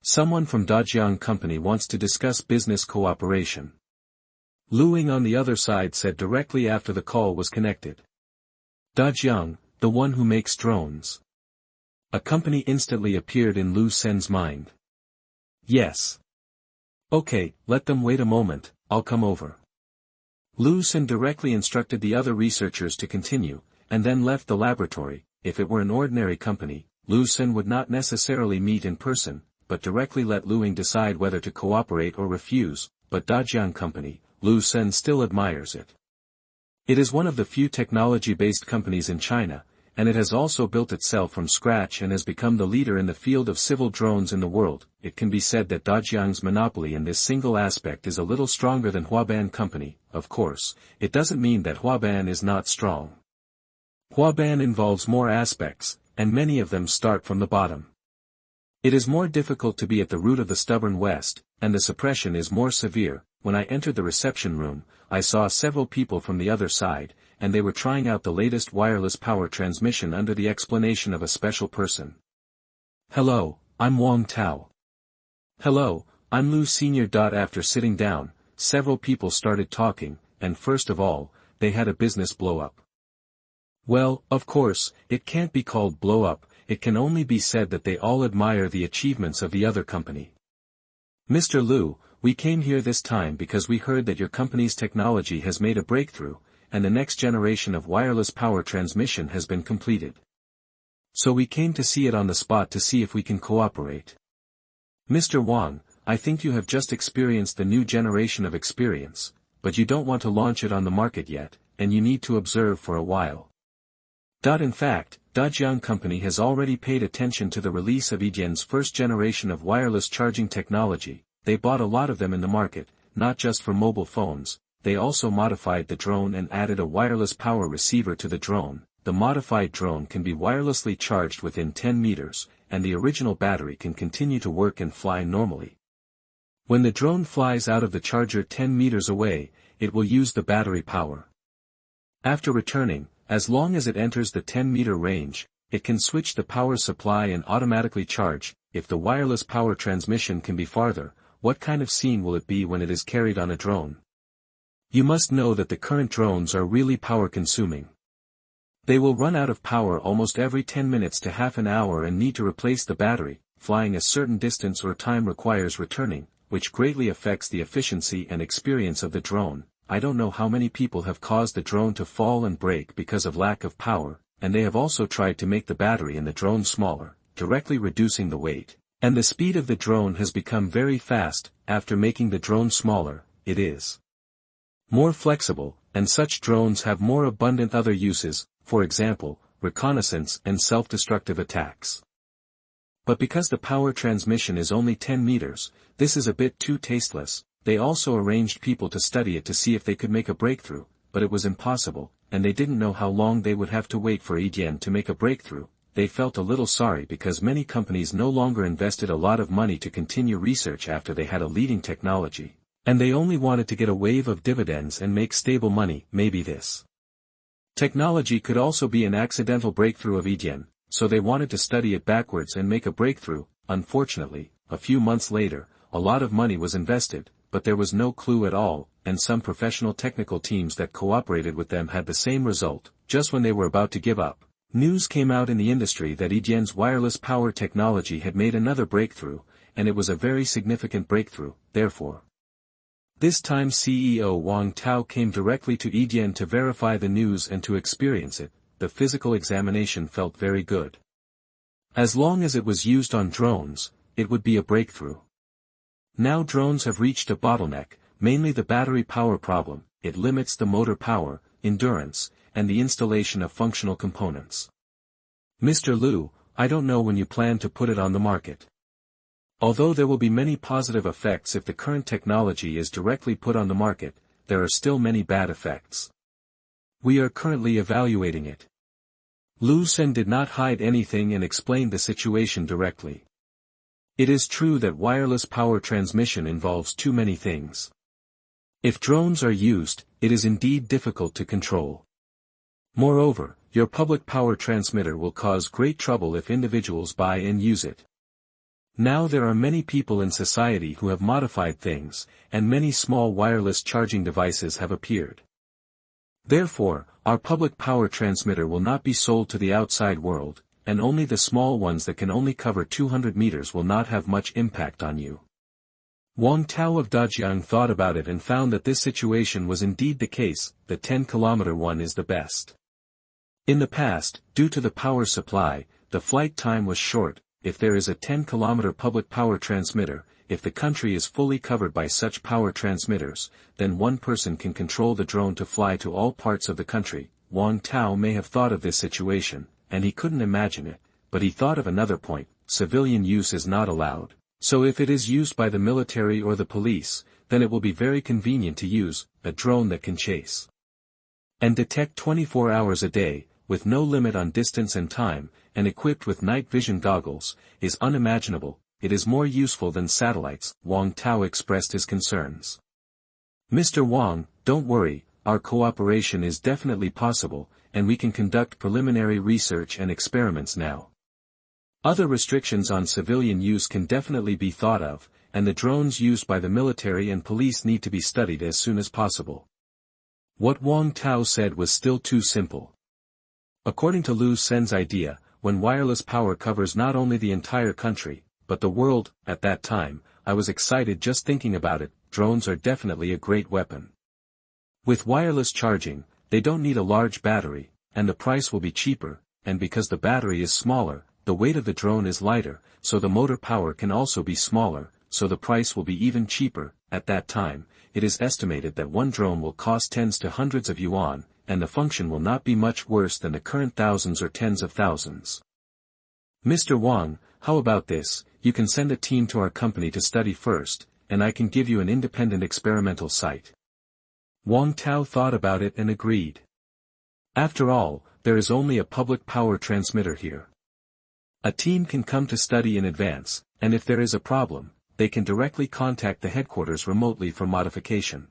Someone from Dajiang Company wants to discuss business cooperation. Lu Ying on the other side said directly after the call was connected. Dajiang, the one who makes drones. A company instantly appeared in Lu Sen's mind. Yes. Okay, let them wait a moment, I'll come over. Lu Sen directly instructed the other researchers to continue, and then left the laboratory. If it were an ordinary company, Lu Sen would not necessarily meet in person, but directly let Lu Ying decide whether to cooperate or refuse, but Dajiang Company, Lu Sen still admires it. It is one of the few technology-based companies in China, and it has also built itself from scratch and has become the leader in the field of civil drones in the world. It can be said that Dajiang's monopoly in this single aspect is a little stronger than Huaban Company. Of course, it doesn't mean that Huaban is not strong. Huaban involves more aspects, and many of them start from the bottom. It is more difficult to be at the root of the stubborn West, and the suppression is more severe. When I entered the reception room, I saw several people from the other side, and they were trying out the latest wireless power transmission under the explanation of a special person. Hello, I'm Wang Tao. Hello, I'm Lu Senior. After sitting down, several people started talking, and first of all, they had a business blow-up. Well, of course, it can't be called blow-up. It can only be said that they all admire the achievements of the other company. Mr. Lu, we came here this time because we heard that your company's technology has made a breakthrough, and the next generation of wireless power transmission has been completed. So we came to see it on the spot to see if we can cooperate. Mr. Wang, I think you have just experienced the new generation of experience, but you don't want to launch it on the market yet, and you need to observe for a while. In fact, Dajiang Company has already paid attention to the release of Ijin's first generation of wireless charging technology. They bought a lot of them in the market, not just for mobile phones. They also modified the drone and added a wireless power receiver to the drone. The modified drone can be wirelessly charged within 10 meters, and the original battery can continue to work and fly normally. When the drone flies out of the charger 10 meters away, it will use the battery power. After returning, as long as it enters the 10-meter range, it can switch the power supply and automatically charge. If the wireless power transmission can be farther, what kind of scene will it be when it is carried on a drone? You must know that the current drones are really power-consuming. They will run out of power almost every 10 minutes to half an hour and need to replace the battery. Flying a certain distance or time requires returning, which greatly affects the efficiency and experience of the drone. I don't know how many people have caused the drone to fall and break because of lack of power, and they have also tried to make the battery in the drone smaller, directly reducing the weight. And the speed of the drone has become very fast. After making the drone smaller, it is more flexible, and such drones have more abundant other uses, for example, reconnaissance and self-destructive attacks. But because the power transmission is only 10 meters, this is a bit too tasteless. They also arranged people to study it to see if they could make a breakthrough, but it was impossible, and they didn't know how long they would have to wait for Ijin to make a breakthrough. they felt a little sorry because many companies no longer invested a lot of money to continue research after they had a leading technology, and they only wanted to get a wave of dividends and make stable money. Maybe this technology could also be an accidental breakthrough of Idian, so they wanted to study it backwards and make a breakthrough. Unfortunately, a few months later, a lot of money was invested, but there was no clue at all, and some professional technical teams that cooperated with them had the same result. Just when they were about to give up, news came out in the industry that Idian's wireless power technology had made another breakthrough, and it was a very significant breakthrough. Therefore, this time CEO Wang Tao came directly to Idian to verify the news and to experience it. The physical examination felt very good. As long as it was used on drones, it would be a breakthrough. Now drones have reached a bottleneck, mainly the battery power problem. It limits the motor power, endurance, and the installation of functional components. Mr. Liu, I don't know when you plan to put it on the market. Although there will be many positive effects if the current technology is directly put on the market, there are still many bad effects. We are currently evaluating it. Lu Sen did not hide anything and explained the situation directly. It is true that wireless power transmission involves too many things. If drones are used, it is indeed difficult to control. Moreover, your public power transmitter will cause great trouble if individuals buy and use it. Now there are many people in society who have modified things, and many small wireless charging devices have appeared. Therefore, our public power transmitter will not be sold to the outside world, and only the small ones that can only cover 200 meters will not have much impact on you. Wang Tao of Dajiang thought about it and found that this situation was indeed the case. The 10-kilometer one is the best. In the past, due to the power supply, the flight time was short. If there is a 10-kilometer public power transmitter, if the country is fully covered by such power transmitters, then one person can control the drone to fly to all parts of the country. Wang Tao may have thought of this situation, and he couldn't imagine it, but he thought of another point: civilian use is not allowed. So if it is used by the military or the police, then it will be very convenient to use a drone that can chase and detect 24 hours a day, with no limit on distance and time, and equipped with night vision goggles, is unimaginable. It is more useful than satellites. Wang Tao expressed his concerns. Mr. Wang, don't worry, our cooperation is definitely possible, and we can conduct preliminary research and experiments now. Other restrictions on civilian use can definitely be thought of, and the drones used by the military and police need to be studied as soon as possible. What Wang Tao said was still too simple. According to Lu Sen's idea, when wireless power covers not only the entire country, but the world, at that time, I was excited just thinking about it. Drones are definitely a great weapon. With wireless charging, they don't need a large battery, and the price will be cheaper, and because the battery is smaller, the weight of the drone is lighter, so the motor power can also be smaller, so the price will be even cheaper. At that time, it is estimated that one drone will cost tens to hundreds of yuan, and the function will not be much worse than the current thousands or tens of thousands. Mr. Wang, how about this? You can send a team to our company to study first, and I can give you an independent experimental site. Wang Tao thought about it and agreed. After all, there is only a public power transmitter here. A team can come to study in advance, and if there is a problem, they can directly contact the headquarters remotely for modification.